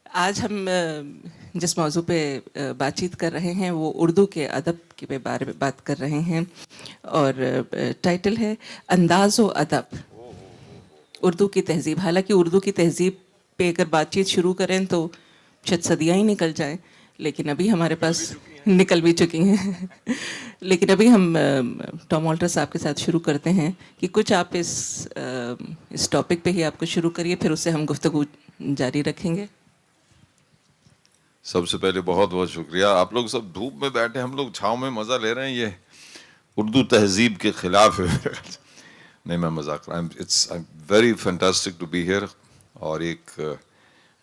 आज हम जिस मौजू पे बातचीत कर रहे हैं वो उर्दू के अदब के बारे में बात कर रहे हैं। और टाइटल है अंदाज़ व अदब, उर्दू की तहज़ीब। हालांकि उर्दू की तहज़ीब पे अगर बातचीत शुरू करें तो शायद सदियाँ ही निकल जाएं, लेकिन अभी हमारे पास निकल भी चुकी हैं। लेकिन अभी हम टॉम ऑल्टर साहब के साथ शुरू करते हैं कि कुछ आप इस टॉपिक पे ही आपको शुरू करिए, फिर उससे हम गुफ्तगू जारी रखेंगे। सबसे पहले बहुत बहुत शुक्रिया। आप लोग सब धूप में बैठे, हम लोग छाँव में मज़ा ले रहे हैं। ये उर्दू तहजीब के खिलाफ है। नहीं, मैं मजाक कर रहा हूँ। It's very fantastic to be here. और एक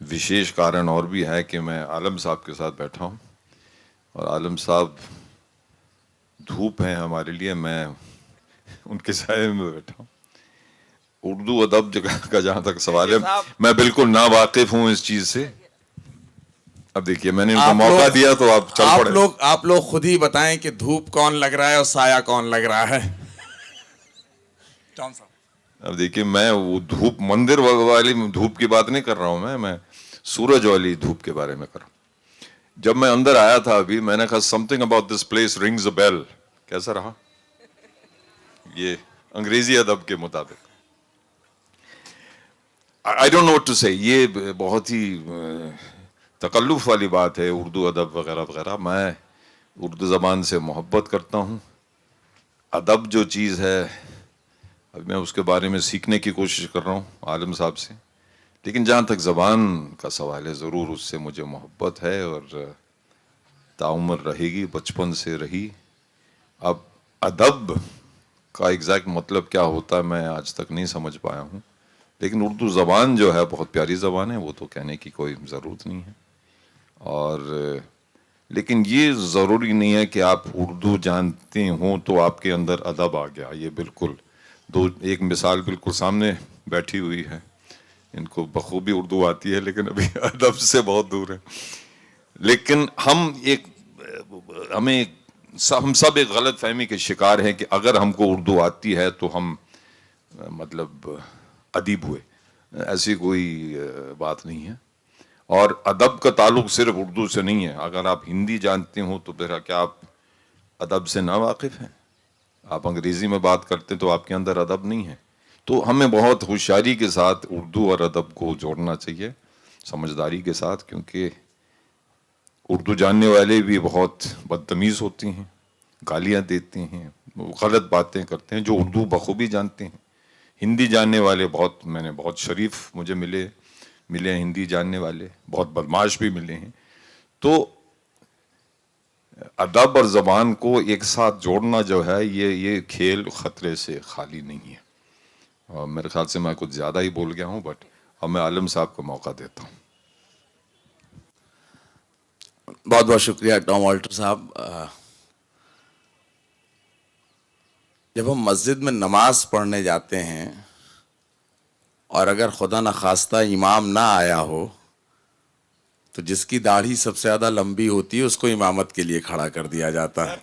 विशेष कारण और भी है कि मैं आलम साहब के साथ बैठा हूँ, और आलम साहब धूप हैं हमारे लिए, मैं उनके साए में बैठा हूँ। उर्दू अदब जगह का जहाँ तक सवाल है, मैं बिल्कुल ना वाकिफ हूँ इस चीज़ से। अब देखिए, मैंने उनको मौका दिया तो आप चल पड़े। आप लोग खुद ही बताएं कि धूप कौन लग रहा है और साया कौन लग रहा है। टॉम साहब, अब देखिए, मैं वो धूप मंदिर वाली धूप की बात नहीं कर रहा हूँ, मैं सूरज वाली धूप के बारे में कर रहा हूँ। जब मैं अंदर आया था अभी, मैंने कहा something about this place rings a bell. कैसा रहा ये अंग्रेजी अदब के मुताबिक? I don't know what to say. ये बहुत ही तकल्लुफ वाली बात है, उर्दू अदब वगैरह वगैरह। मैं उर्दू ज़बान से मोहब्बत करता हूँ। अदब जो चीज़ है, अभी मैं उसके बारे में सीखने की कोशिश कर रहा हूँ आलम साहब से। लेकिन जहाँ तक ज़बान का सवाल है, ज़रूर उससे मुझे मोहब्बत है और ताउम्र रहेगी, बचपन से रही। अब अदब का एग्जैक्ट मतलब क्या होता है मैं आज तक नहीं समझ पाया हूँ। लेकिन उर्दू ज़बान जो है बहुत प्यारी ज़बान है, वो तो कहने की कोई ज़रूरत नहीं है। और लेकिन ये ज़रूरी नहीं है कि आप उर्दू जानते हों तो आपके अंदर अदब आ गया। ये बिल्कुल एक मिसाल बिल्कुल सामने बैठी हुई है, इनको बखूबी उर्दू आती है लेकिन अभी अदब से बहुत दूर है। लेकिन हम सब एक गलत फहमी के शिकार हैं कि अगर हमको उर्दू आती है तो हम मतलब अदीब हुए। ऐसी कोई बात नहीं है। और अदब का ताल्लुक सिर्फ उर्दू से नहीं है। अगर आप हिंदी जानते हो तो फिर क्या आप अदब से ना वाकिफ हैं? आप अंग्रेजी में बात करते तो आपके अंदर अदब नहीं है। तो हमें बहुत होशियारी के साथ उर्दू और अदब को जोड़ना चाहिए, समझदारी के साथ, क्योंकि उर्दू जानने वाले भी बहुत बदतमीज़ होते हैं, गालियाँ देते हैं, गलत बातें करते हैं, जो उर्दू बखूबी जानते हैं। हिंदी जानने वाले मैंने बहुत शरीफ मुझे मिले हैं हिंदी जानने वाले, बहुत बदमाश भी मिले हैं। तो अदब और ज़बान को एक साथ जोड़ना जो है, ये खेल ख़तरे से खाली नहीं है। और मेरे ख्याल से मैं कुछ ज़्यादा ही बोल गया हूँ, बट अब मैं आलम साहब को मौका देता हूँ। बहुत बहुत शुक्रिया टॉम ऑल्टर साहब। जब हम मस्जिद में नमाज पढ़ने जाते हैं और अगर खुदा न खास्ता इमाम ना आया हो तो जिसकी दाढ़ी सबसे ज़्यादा लंबी होती है उसको इमामत के लिए खड़ा कर दिया जाता है।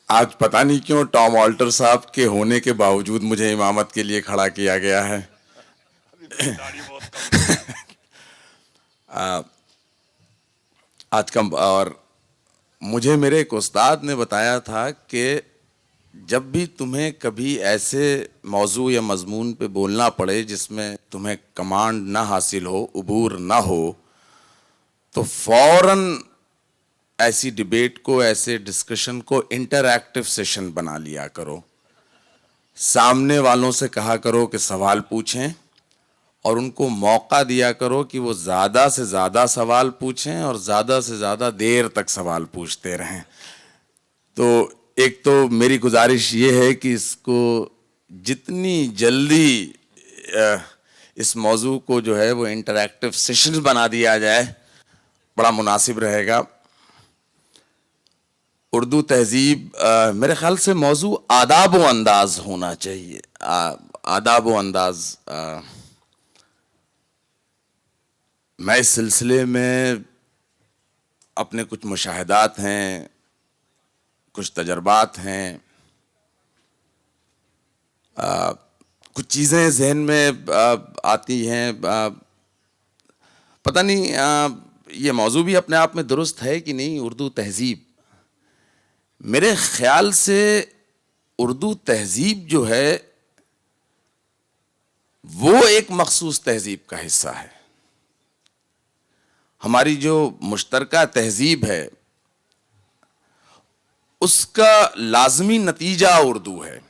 आज पता नहीं क्यों टॉम ऑल्टर साहब के होने के बावजूद मुझे इमामत के लिए खड़ा किया गया है। आज का और मुझे मेरे एक उस्ताद ने बताया था कि जब भी तुम्हें कभी ऐसे मौजू या मजमून पे बोलना पड़े जिसमें तुम्हें कमांड ना हासिल हो, उबूर ना हो, तो फौरन ऐसी डिबेट को, ऐसे डिस्कशन को इंटरैक्टिव सेशन बना लिया करो। सामने वालों से कहा करो कि सवाल पूछें और उनको मौका दिया करो कि वो ज़्यादा से ज़्यादा सवाल पूछें और ज़्यादा से ज़्यादा देर तक सवाल पूछते रहें। तो एक तो मेरी गुजारिश ये है कि इसको जितनी जल्दी इस मौजू को जो है वो इंटरैक्टिव सेशन बना दिया जाए, बड़ा मुनासिब रहेगा। उर्दू तहजीब, मेरे ख्याल से मौजू आदाब व अंदाज होना चाहिए। आदाब व अंदाज, मैं इस सिलसिले में अपने कुछ मुशाहिदात हैं, कुछ तजर्बात हैं, कुछ चीज़ें जहन में आती हैं। पता नहीं ये मौजू भी अपने आप में दुरुस्त है कि नहीं, उर्दू तहजीब। मेरे ख्याल से उर्दू तहजीब जो है वो एक मखसूस तहजीब का हिस्सा है। हमारी जो मुश्तरका तहजीब है उसका लाजमी नतीजा उर्दू है।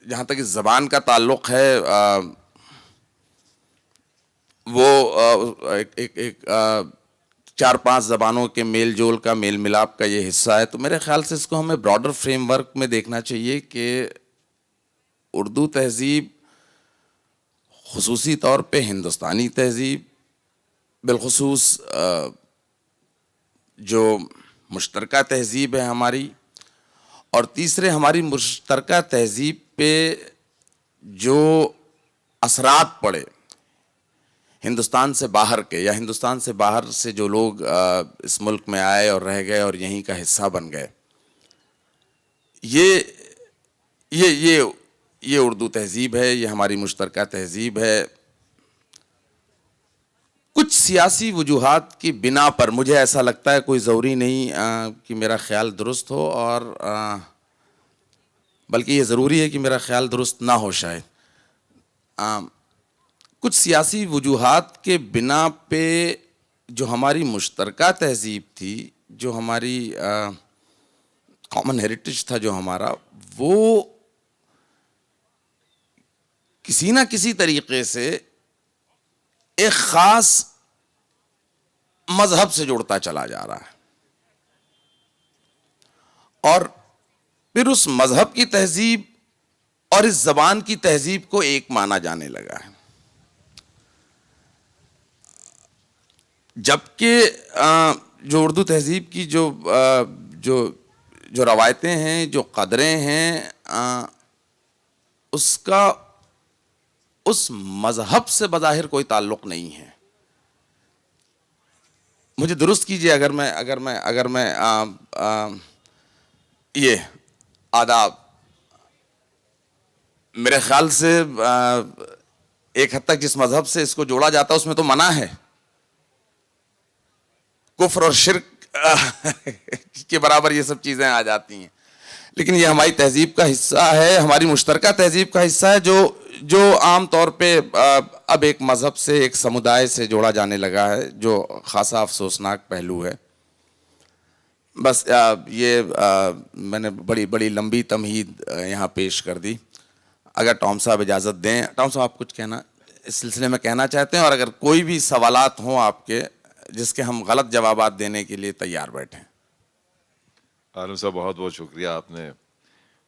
जहाँ तक इस ज़बान का ताल्लुक़ है वो एक 4-5 ज़बानों के मेल जोल का, मेल मिलाप का ये हिस्सा है। तो मेरे ख़्याल से इसको हमें ब्रॉडर फ्रेमवर्क में देखना चाहिए कि उर्दू तहज़ीब ख़ुसूसी तौर पे हिंदुस्तानी तहज़ीब, बिलख़ुसूस जो मुश्तरका तहज़ीब है हमारी, और तीसरे हमारी मुश्तरका तहज़ीब पे जो असरात पड़े हिंदुस्तान से बाहर के, या हिंदुस्तान से बाहर से जो लोग इस मुल्क में आए और रह गए और यहीं का हिस्सा बन गए, ये उर्दू तहज़ीब है, ये हमारी मुश्तरका तहज़ीब है। कुछ सियासी वजूहात की बिना पर मुझे ऐसा लगता है, कोई ज़रूरी नहीं कि मेरा ख्याल दुरुस्त हो, और बल्कि ये ज़रूरी है कि मेरा ख्याल दुरुस्त ना हो शायद। कुछ सियासी वजूहात के बिना पे जो हमारी मुश्तरका तहज़ीब थी, जो हमारी कॉमन हेरिटेज था जो हमारा, वो किसी ना किसी तरीके से एक ख़ास मज़हब से जुड़ता चला जा रहा है, और फिर उस मज़हब की तहज़ीब और इस ज़बान की तहज़ीब को एक माना जाने लगा है। जबकि जो उर्दू तहज़ीब की जो रवायतें हैं, जो क़दरें हैं, उसका उस मज़हब से बज़ाहिर कोई ताल्लुक़ नहीं है। मुझे दुरुस्त कीजिए अगर मैं ये आदाब, मेरे ख्याल से एक हद तक जिस मज़हब से इसको जोड़ा जाता है उसमें तो मना है, कुफ्र और शिर्क के बराबर ये सब चीज़ें आ जाती हैं। लेकिन ये हमारी तहज़ीब का हिस्सा है, हमारी मुश्तरका तहज़ीब का हिस्सा है, जो आम तौर पे अब एक मज़हब से, एक समुदाय से जोड़ा जाने लगा है, जो ख़ासा अफसोसनाक पहलू है। बस मैंने बड़ी लंबी तमहीद यहाँ पेश कर दी। अगर टॉम साहब इजाज़त दें, टॉम साहब आप कुछ कहना इस सिलसिले में कहना चाहते हैं, और अगर कोई भी सवालात हों आपके जिसके हम गलत जवाबात देने के लिए तैयार बैठे। आलम साहब बहुत बहुत शुक्रिया, आपने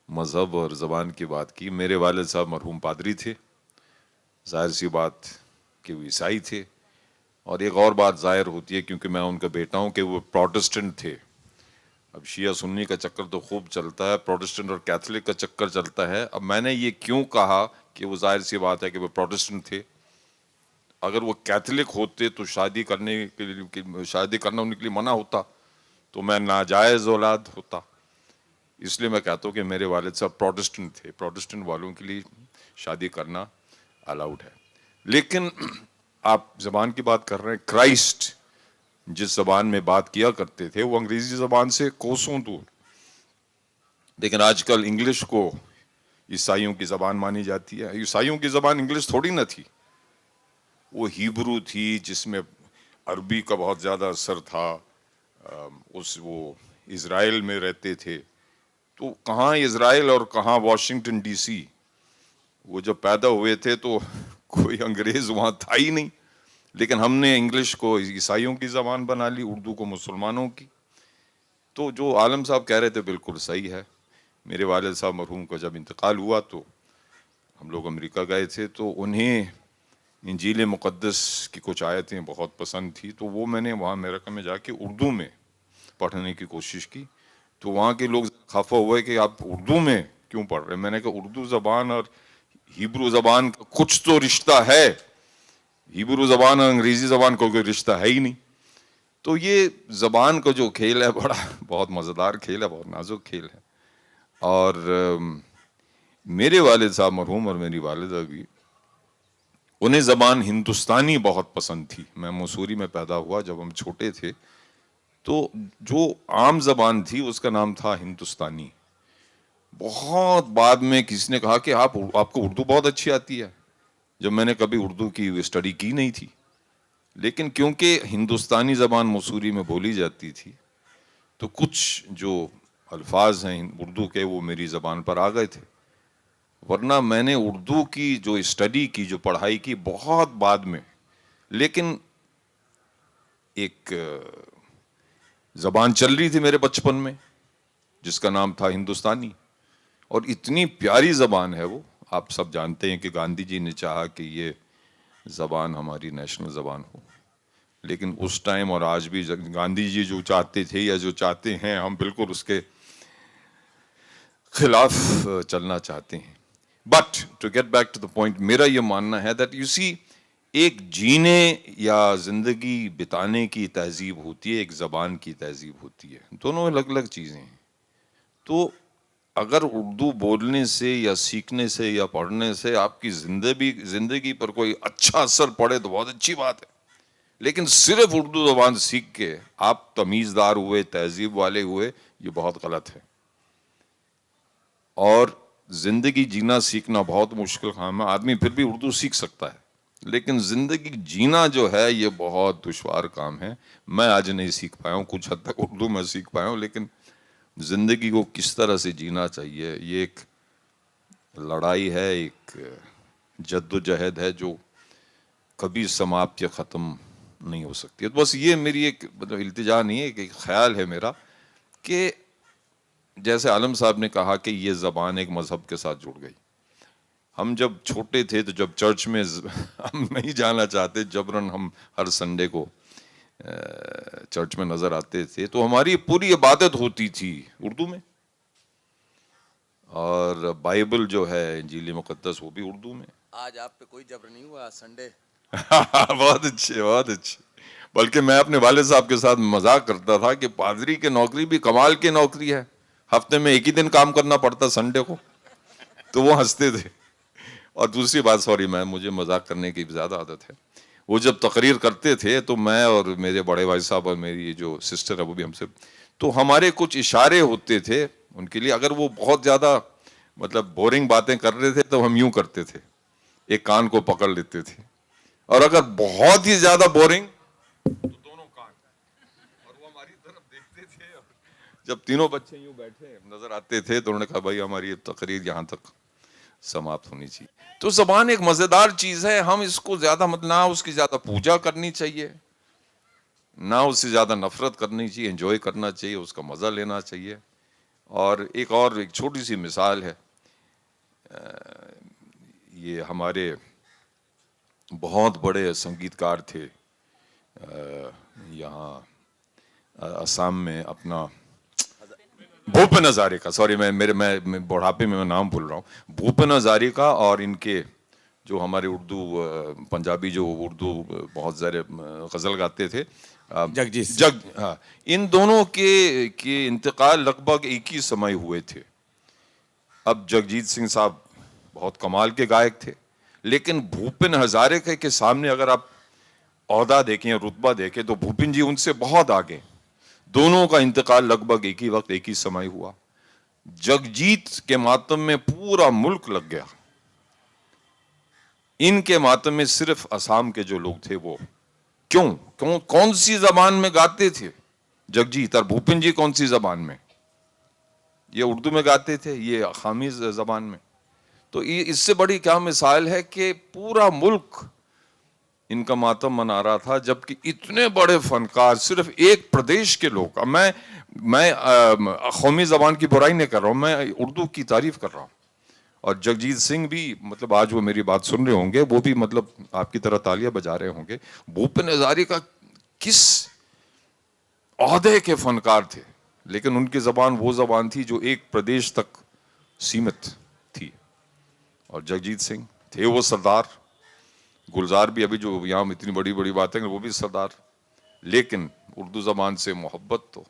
मज़हब और ज़बान की बात की। मेरे वालिद साहब मरहूम पादरी थे, ज़ाहिर सी बात कि वो ईसाई थे, और एक और बात ज़ाहिर होती है क्योंकि मैं उनका बेटा हूँ कि वो प्रोटेस्टेंट थे। अब शिया सुन्नी का चक्कर तो खूब चलता है, प्रोटेस्टेंट और कैथलिक का चक्कर चलता है। अब मैंने ये क्यों कहा कि वो ज़ाहिर सी बात है कि वो प्रोटेस्टेंट थे। अगर वो कैथलिक होते तो शादी करना उनके लिए मना होता, तो मैं नाजायज़ औलाद होता। इसलिए मैं कहता हूँ कि मेरे वालिद साहब प्रोटेस्टेंट थे, प्रोटेस्टेंट वालों के लिए शादी करना अलाउड है। लेकिन आप ज़बान की बात कर रहे हैं, क्राइस्ट जिस ज़बान में बात किया करते थे वो अंग्रेज़ी ज़बान से कोसों दूर। लेकिन आजकल इंग्लिश को ईसाइयों की ज़बान मानी जाती है। ईसाइयों की ज़बान इंग्लिश थोड़ी ना थी, वो हिब्रू थी जिसमें अरबी का बहुत ज़्यादा असर था। वो इज़राइल में रहते थे, तो कहाँ इज़राइल और कहाँ वाशिंगटन डीसी। वो जब पैदा हुए थे तो कोई अंग्रेज़ वहाँ था ही नहीं, लेकिन हमने इंग्लिश को ईसाइयों की ज़बान बना ली, उर्दू को मुसलमानों की। तो जो आलम साहब कह रहे थे बिल्कुल सही है। मेरे वालिद साहब मरहूम का जब इंतकाल हुआ तो हम लोग अमेरिका गए थे, तो उन्हें इंजील मुक़द्दस की कुछ आयतें बहुत पसंद थी, तो वो मैंने वहाँ अमेरिका में जाके उर्दू में पढ़ने की कोशिश की। तो वहाँ के लोग खफा हुए कि आप उर्दू में क्यों पढ़ रहे हैं। मैंने कहा उर्दू ज़बान और हिब्रू ज़बान का कुछ तो रिश्ता है, हिब्रू ज़बान और अंग्रेज़ी ज़बान का कोई रिश्ता है ही नहीं। तो ये ज़बान का जो खेल है बहुत मज़ेदार खेल है, बहुत नाजुक खेल है। और मेरे वालिद साहब मरहूम और मेरी वालिदा भी, उन्हें ज़बान हिंदुस्तानी बहुत पसंद थी। मैं मसूरी में पैदा हुआ, जब हम छोटे थे तो जो आम ज़बान थी उसका नाम था हिंदुस्तानी। बहुत बाद में किसी ने कहा कि आपको उर्दू बहुत अच्छी आती है, जब मैंने कभी उर्दू की स्टडी की नहीं थी। लेकिन क्योंकि हिंदुस्तानी ज़बान मसूरी में बोली जाती थी तो कुछ जो अल्फाज हैं उर्दू के वो मेरी ज़बान पर आ गए थे, वरना मैंने उर्दू की जो स्टडी की, जो पढ़ाई की, बहुत बाद में। लेकिन एक ज़बान चल रही थी मेरे बचपन में जिसका नाम था हिंदुस्तानी, और इतनी प्यारी ज़बान है वो। आप सब जानते हैं कि गांधी जी ने चाहा कि ये ज़बान हमारी नेशनल ज़बान हो, लेकिन उस टाइम और आज भी गांधी जी जो चाहते थे या जो चाहते हैं, हम बिल्कुल उसके खिलाफ चलना चाहते हैं। But to get back to the point, मेरा ये मानना है दैट यू सी, एक जीने या जिंदगी बिताने की तहजीब होती है, एक ज़बान की तहजीब होती है, दोनों अलग अलग चीज़ें हैं। तो अगर उर्दू बोलने से या सीखने से या पढ़ने से आपकी जिंदगी पर कोई अच्छा असर पड़े तो बहुत अच्छी बात है, लेकिन सिर्फ उर्दू ज़बान सीख के आप तमीज़दार हुए, तहजीब वाले हुए, ये बहुत गलत है। और जिंदगी जीना सीखना बहुत मुश्किल काम है। आदमी फिर भी उर्दू सीख सकता है, लेकिन जिंदगी जीना जो है ये बहुत दुश्वार काम है। मैं आज नहीं सीख पाया हूँ, कुछ हद तक उर्दू में सीख पाया हूँ, लेकिन जिंदगी को किस तरह से जीना चाहिए ये एक लड़ाई है, एक जद्दोजहद है जो कभी समाप्त या ख़त्म नहीं हो सकती है। तो बस ये मेरी एक मतलब इल्तिजा नहीं है, एक ख्याल है मेरा कि जैसे आलम साहब ने कहा कि ये ज़बान एक मज़हब के साथ जुड़ गई। हम जब छोटे थे तो जब चर्च में हम नहीं जाना चाहते, जबरन हम हर संडे को चर्च में नज़र आते थे, तो हमारी पूरी इबादत होती थी उर्दू में, और बाइबल जो है, इंजील मुक़द्दस, वो भी उर्दू में। आज आप पे कोई जबर नहीं हुआ संडे? बहुत अच्छे, बहुत अच्छे। बल्कि मैं अपने वाले साहब के साथ मजाक करता था कि पादरी की नौकरी भी कमाल की नौकरी है, हफ्ते में एक ही दिन काम करना पड़ता, संडे को। तो वो हंसते थे। और दूसरी बात, सॉरी, मुझे मजाक करने की ज़्यादा आदत है। वो जब तकरीर करते थे तो मैं और मेरे बड़े भाई साहब और मेरी जो सिस्टर है वो भी हमसे, तो हमारे कुछ इशारे होते थे उनके लिए। अगर वो बहुत ज़्यादा मतलब बोरिंग बातें कर रहे थे तो हम यूं करते थे, एक कान को पकड़ लेते थे, और अगर बहुत ही ज़्यादा बोरिंग तो दोनों कान, और वो हमारी तरफ देखते थे। और जब तीनों बच्चे यूं बैठे नजर आते थे तो उन्होंने कहा, भाई हमारी तकरीर यहाँ तक समाप्त होनी चाहिए। तो ज़बान एक मज़ेदार चीज़ है, हम इसको ज़्यादा मत, ना उसकी ज़्यादा पूजा करनी चाहिए, ना उससे ज़्यादा नफरत करनी चाहिए, एंजॉय करना चाहिए, उसका मज़ा लेना चाहिए। और एक छोटी सी मिसाल है, ये हमारे बहुत बड़े संगीतकार थे यहाँ असम में, अपना भूपेन हजारिका, सॉरी, मैं बुढ़ापे में मैं नाम भूल रहा हूँ, भूपेन हजारिका, और इनके जो हमारे उर्दू पंजाबी जो उर्दू बहुत सारे गज़ल गाते थे, हाँ, इन दोनों के इंतकाल लगभग एक ही समय हुए थे। अब जगजीत सिंह साहब बहुत कमाल के गायक थे, लेकिन भूपेन हजारिका के सामने अगर आप ओहदा देखें, रुतबा देखें, तो भूपेन जी उनसे बहुत आगे। दोनों का इंतकाल लगभग एक ही वक्त, एक ही समय हुआ। जगजीत के मातम में पूरा मुल्क लग गया, इनके मातम में सिर्फ असम के जो लोग थे वो क्यों कौन सी जबान में गाते थे जगजीत, और भूपेन जी कौन सी जबान में? ये उर्दू में गाते थे, ये अखामी जबान में। तो ये इससे बड़ी क्या मिसाल है कि पूरा मुल्क इनका मातम मना रहा था, जबकि इतने बड़े फनकार सिर्फ एक प्रदेश के लोग। अब मैं कौमी जबान की बुराई नहीं कर रहा हूँ, मैं उर्दू की तारीफ कर रहा हूँ। और जगजीत सिंह भी, मतलब आज वो मेरी बात सुन रहे होंगे, वो भी मतलब आपकी तरह तालियां बजा रहे होंगे। भूपेन हजारिका किस ओहदे के फनकार थे, लेकिन उनकी जबान वो जबान थी जो एक प्रदेश तक सीमित थी। और जगजीत सिंह थे वो सरदार, गुलजार भी अभी जो यहाँ इतनी बड़ी बड़ी बातें वो भी सरदार, लेकिन उर्दू जबान से मोहब्बत तो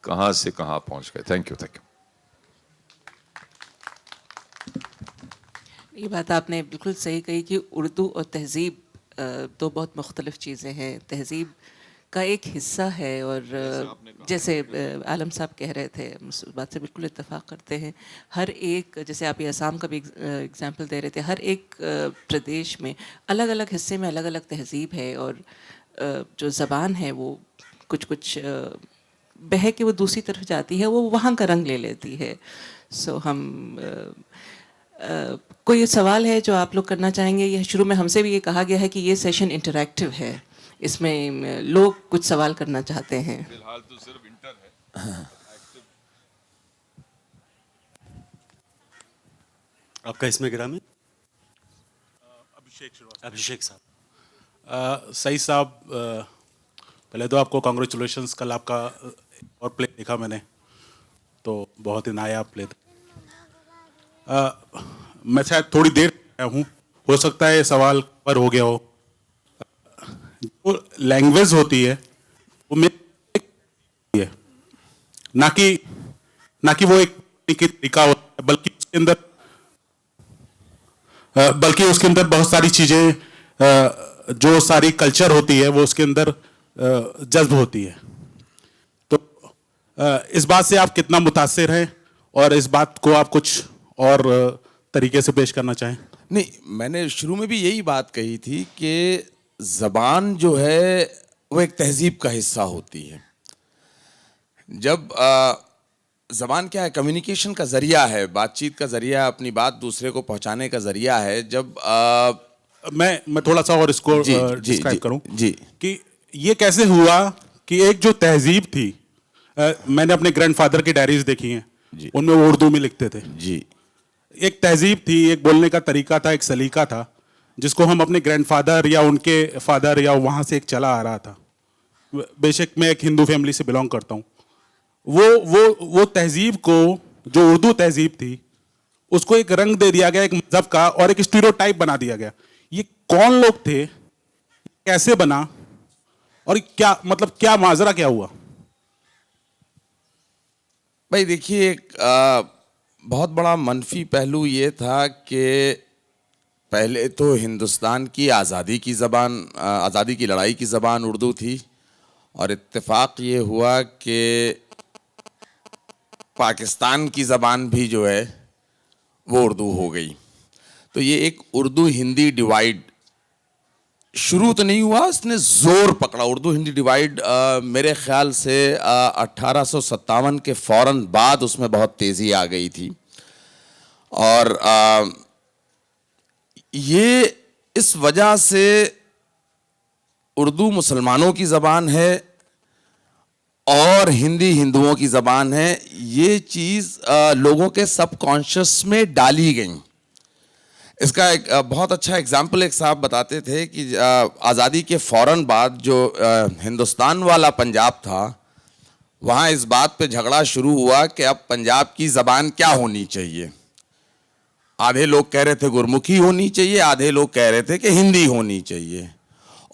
कहाँ से कहाँ पहुँच गए। Thank you, thank you. ये बात आपने बिल्कुल सही कही कि उर्दू और तहज़ीब दो बहुत मुख्तलिफ़ चीज़ें हैं। तहज़ीब का एक हिस्सा है और जैसे आलम साहब कह रहे थे, हम उस बात से बिल्कुल इत्तेफाक करते हैं। हर एक, जैसे आप ये असम का भी एग्ज़ाम्पल दे रहे थे, हर एक प्रदेश में अलग अलग हिस्से में अलग अलग तहज़ीब है और जो ज़बान है वो कुछ कुछ बह के वो दूसरी तरफ जाती है, वो वहाँ का रंग ले लेती है। सो हम कोई सवाल है जो आप लोग करना चाहेंगे? यह शुरू में हमसे भी ये कहा गया है कि ये सेशन इंटरैक्टिव है, इसमें लोग कुछ सवाल करना चाहते हैं। फिलहाल तो सिर्फ इंटर है। आपका इसमें गिरामी? अभिषेक साहब। सही साहब, पहले तो आपको कॉन्ग्रेचुलेशंस। कल आपका और प्ले देखा मैंने, तो बहुत ही नायाब प्ले था। मैं शायद थोड़ी देर आया हूँ, हो सकता है सवाल पर हो गया हो। जो लैंग्वेज होती है वो मेरी है, ना कि वो एक तरीका होता है, बल्कि उसके अंदर बहुत सारी चीज़ें, जो सारी कल्चर होती है वो उसके अंदर जज्ब होती है। तो इस बात से आप कितना मुतासिर हैं और इस बात को आप कुछ और तरीके से पेश करना चाहें? नहीं, मैंने शुरू में भी यही बात कही थी कि ज़बान जो है वो एक तहजीब का हिस्सा होती है। जब ज़बान क्या है? कम्युनिकेशन का ज़रिया है, बातचीत का ज़रिया, अपनी बात दूसरे को पहुंचाने का ज़रिया है। जब मैं थोड़ा सा और इसको डिस्क्राइब करूं जी, कि ये कैसे हुआ कि एक जो तहजीब थी, मैंने अपने ग्रैंडफादर की डायरीज देखी हैं, उनमें वो उर्दू में लिखते थे जी। एक तहजीब थी, एक बोलने का तरीका था, एक सलीका था, जिसको हम अपने ग्रैंडफादर या उनके फादर या वहाँ से एक चला आ रहा था। बेशक मैं एक हिंदू फैमिली से बिलोंग करता हूँ। वो तहजीब को, जो उर्दू तहजीब थी, उसको एक रंग दे दिया गया, एक मजहब का, और एक स्टीरियोटाइप बना दिया गया। ये कौन लोग थे, कैसे बना, और क्या मतलब, क्या माजरा क्या हुआ? भाई देखिए, एक बहुत बड़ा मनफी पहलू ये था कि पहले तो हिंदुस्तान की आज़ादी की ज़बान, आज़ादी की लड़ाई की ज़बान उर्दू थी, और इत्तेफाक ये हुआ कि पाकिस्तान की ज़बान भी जो है वो उर्दू हो गई। तो ये एक उर्दू हिंदी डिवाइड शुरू तो नहीं हुआ, इसने ज़ोर पकड़ा। उर्दू हिंदी डिवाइड मेरे ख्याल से 1857 के फ़ौरन बाद उसमें बहुत तेज़ी आ गई थी। और ये इस वजह से उर्दू मुसलमानों की ज़बान है और हिंदी हिंदुओं की ज़बान है। ये चीज़ लोगों के सबकॉन्शियस में डाली गई। इसका एक बहुत अच्छा एग्जाम्पल एक साहब बताते थे कि आज़ादी के फ़ौरन बाद जो हिंदुस्तान वाला पंजाब था, वहाँ इस बात पे झगड़ा शुरू हुआ कि अब पंजाब की ज़बान क्या होनी चाहिए। आधे लोग कह रहे थे गुरमुखी होनी चाहिए, आधे लोग कह रहे थे कि हिंदी होनी चाहिए।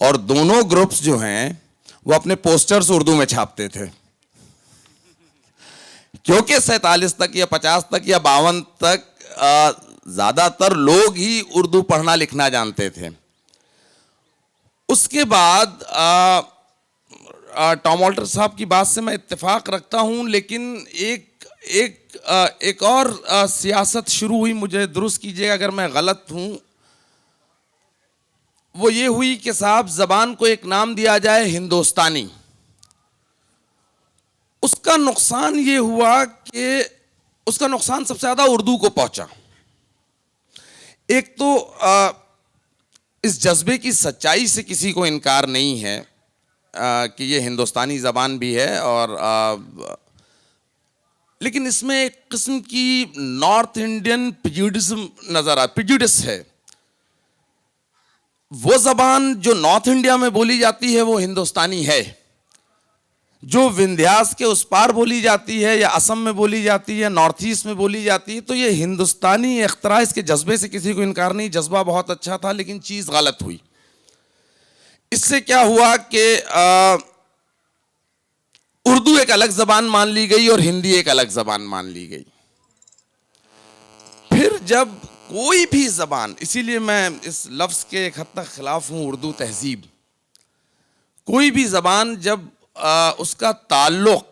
और दोनों ग्रुप्स जो हैं वो अपने पोस्टर्स उर्दू में छापते थे, क्योंकि 47 तक या 50 तक या 52 तक ज़्यादातर लोग ही उर्दू पढ़ना लिखना जानते थे। उसके बाद टॉम ऑल्टर साहब की बात से मैं इत्तेफाक रखता हूं, लेकिन एक और सियासत शुरू हुई, मुझे दुरुस्त कीजिएगा अगर मैं गलत हूं। वो ये हुई कि साहब ज़बान को एक नाम दिया जाए हिंदुस्तानी। उसका नुकसान ये हुआ कि उसका नुकसान सबसे ज़्यादा उर्दू को पहुंचा। एक तो इस जज्बे की सच्चाई से किसी को इनकार नहीं है कि ये हिंदुस्तानी ज़बान भी है, और लेकिन इसमें एक किस्म की नॉर्थ इंडियन प्रेजुडिज्म नज़र प्रेजुडिस है। वो ज़बान जो नॉर्थ इंडिया में बोली जाती है वो हिंदुस्तानी है, जो विंध्यास के उस पार बोली जाती है या असम में बोली जाती है, नॉर्थ ईस्ट में बोली जाती है, तो ये हिंदुस्तानी इख्तरा। इसके जज्बे से किसी को इनकार नहीं, जज्बा बहुत अच्छा था, लेकिन चीज़ गलत हुई। इससे क्या हुआ कि उर्दू एक अलग ज़बान मान ली गई और हिंदी एक अलग ज़बान मान ली गई। फिर जब कोई भी जबान, इसीलिए मैं इस लफ्ज के एक हद तक खिलाफ हूं, उर्दू तहजीब। कोई भी जबान जब उसका ताल्लुक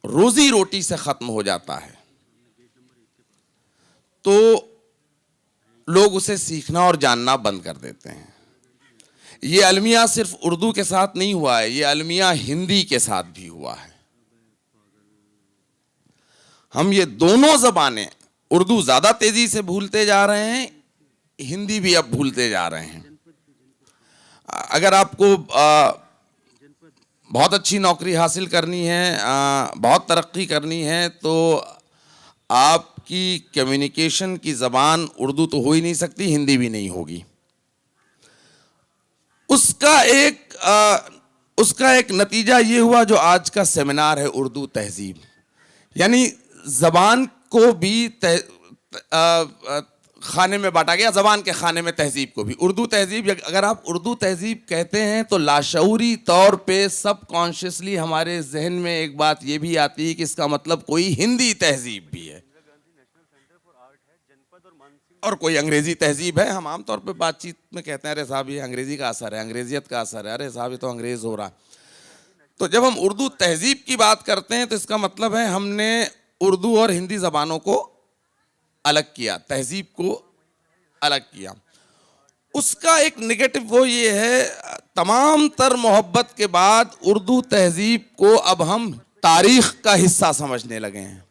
रोजी रोटी से खत्म हो जाता है तो लोग उसे सीखना और जानना बंद कर देते हैं। ये अलमिया सिर्फ उर्दू के साथ नहीं हुआ है, ये अलमिया हिंदी के साथ भी हुआ है। हम ये दोनों जबानें, उर्दू ज्यादा तेजी से भूलते जा रहे हैं, हिंदी भी अब भूलते जा रहे हैं। अगर आपको बहुत अच्छी नौकरी हासिल करनी है, बहुत तरक्की करनी है, तो आपकी कम्युनिकेशन की ज़बान उर्दू तो हो ही नहीं सकती, हिंदी भी नहीं होगी। उसका एक नतीजा ये हुआ जो आज का सेमिनार है, उर्दू तहजीब। यानी ज़बान को भी खाने में बांटा गया, ज़बान के खाने में तहजीब को भी। उर्दू तहजीब, अगर आप उर्दू तहजीब कहते हैं तो लाशऊरी तौर पे सबकॉन्शियसली हमारे जहन में एक बात ये भी आती है कि इसका मतलब कोई हिंदी तहजीब भी है और कोई अंग्रेजी तहजीब है। हम आमतौर पे बातचीत में कहते हैं अरे साहब ये अंग्रेजी का असर है, अंग्रेजियत का असर है, अरे साहब ये तो अंग्रेज हो रहा। तो जब हम उर्दू तहजीब की बात करते हैं तो इसका मतलब है हमने उर्दू और हिंदी ज़बानों को अलग किया, तहजीब को अलग किया। उसका एक नेगेटिव वो ये है, तमाम तर मोहब्बत के बाद उर्दू तहजीब को अब हम तारीख का हिस्सा समझने लगे हैं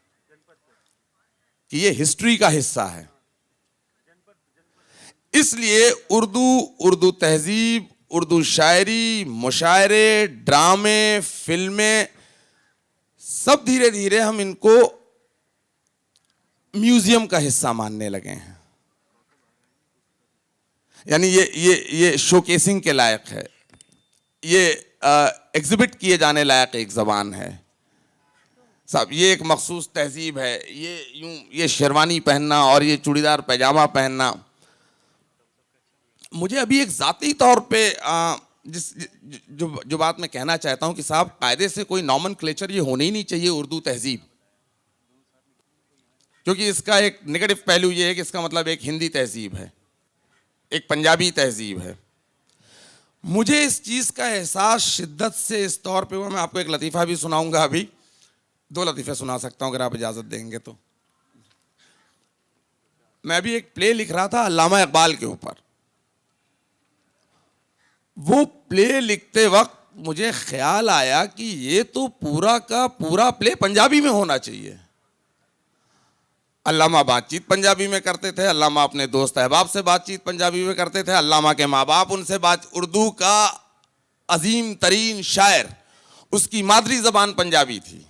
कि ये हिस्ट्री का हिस्सा है। इसलिए उर्दू तहजीब, उर्दू शायरी, मुशायरे, ड्रामे, फिल्में, सब धीरे धीरे हम इनको म्यूजियम का हिस्सा मानने लगे हैं। यानी ये शोकेसिंग के लायक है, ये एग्जिबिट किए जाने लायक एक ज़बान है। साहब ये एक मखसूस तहजीब है, ये शेरवानी पहनना और ये चूड़ीदार पैजामा पहनना। मुझे अभी एक ज़ाती तौर पे जो बात मैं कहना चाहता हूँ कि साहब कायदे से कोई नॉमनक्लेचर ये होना ही नहीं चाहिए उर्दू तहजीब, क्योंकि इसका एक नेगेटिव पहलू ये है कि इसका मतलब एक हिंदी तहजीब है, एक पंजाबी तहजीब है। मुझे इस चीज़ का एहसास शिद्दत से इस तौर पे हुआ, मैं आपको एक लतीफ़ा भी सुनाऊंगा, अभी 2 लतीफ़े सुना सकता हूँ अगर आप इजाज़त देंगे तो। मैं अभी एक प्ले लिख रहा था अल्लामा इकबाल के ऊपर। वो प्ले लिखते वक्त मुझे ख्याल आया कि ये तो पूरा का पूरा प्ले पंजाबी में होना चाहिए। अल्लामा बातचीत पंजाबी में करते थे, अल्लामा अपने दोस्त अहबाब से बातचीत पंजाबी में करते थे, अल्लामा के माँ बाप उनसे उर्दू का अजीम तरीन शायर, उसकी मादरी ज़बान पंजाबी थी।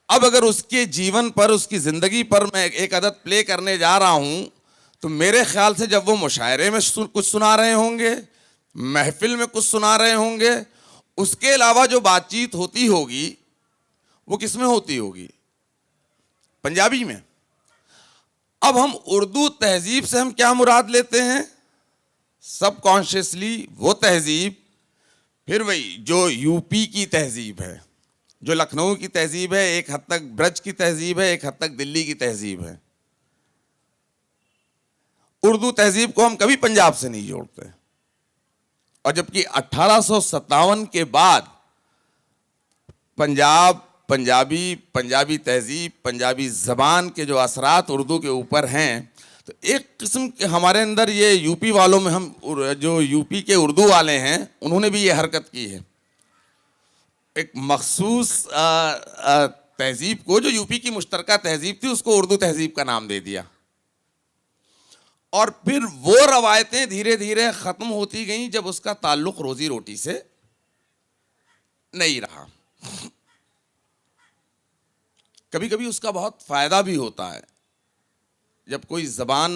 अब अगर उसके जीवन पर, उसकी ज़िंदगी पर मैं एक अदद प्ले करने जा रहा हूँ तो मेरे ख्याल से जब वो मुशायरे में कुछ सुना रहे होंगे, महफिल में कुछ सुना रहे होंगे, उसके अलावा जो बातचीत होती होगी वो किस में होती होगी? पंजाबी में। अब हम उर्दू तहजीब से हम क्या मुराद लेते हैं? सबकॉन्शियसली वो तहजीब, फिर वही जो यूपी की तहजीब है, जो लखनऊ की तहजीब है, एक हद तक ब्रज की तहजीब है, एक हद तक दिल्ली की तहजीब है। उर्दू तहजीब को हम कभी पंजाब से नहीं जोड़ते। और जबकि 1857 के बाद पंजाबी तहजीब, पंजाबी ज़बान के जो असरात उर्दू के ऊपर हैं, तो एक किस्म के हमारे अंदर ये यूपी वालों में, हम जो यूपी के उर्दू वाले हैं उन्होंने भी ये हरकत की है। एक मखसूस तहजीब को जो यूपी की मुश्तरका तहजीब थी उसको उर्दू तहजीब का नाम दे दिया। और फिर वो रवायतें धीरे धीरे ख़त्म होती गईं जब उसका ताल्लुक़ रोज़ी रोटी से नहीं रहा। कभी कभी उसका बहुत फ़ायदा भी होता है। जब कोई ज़बान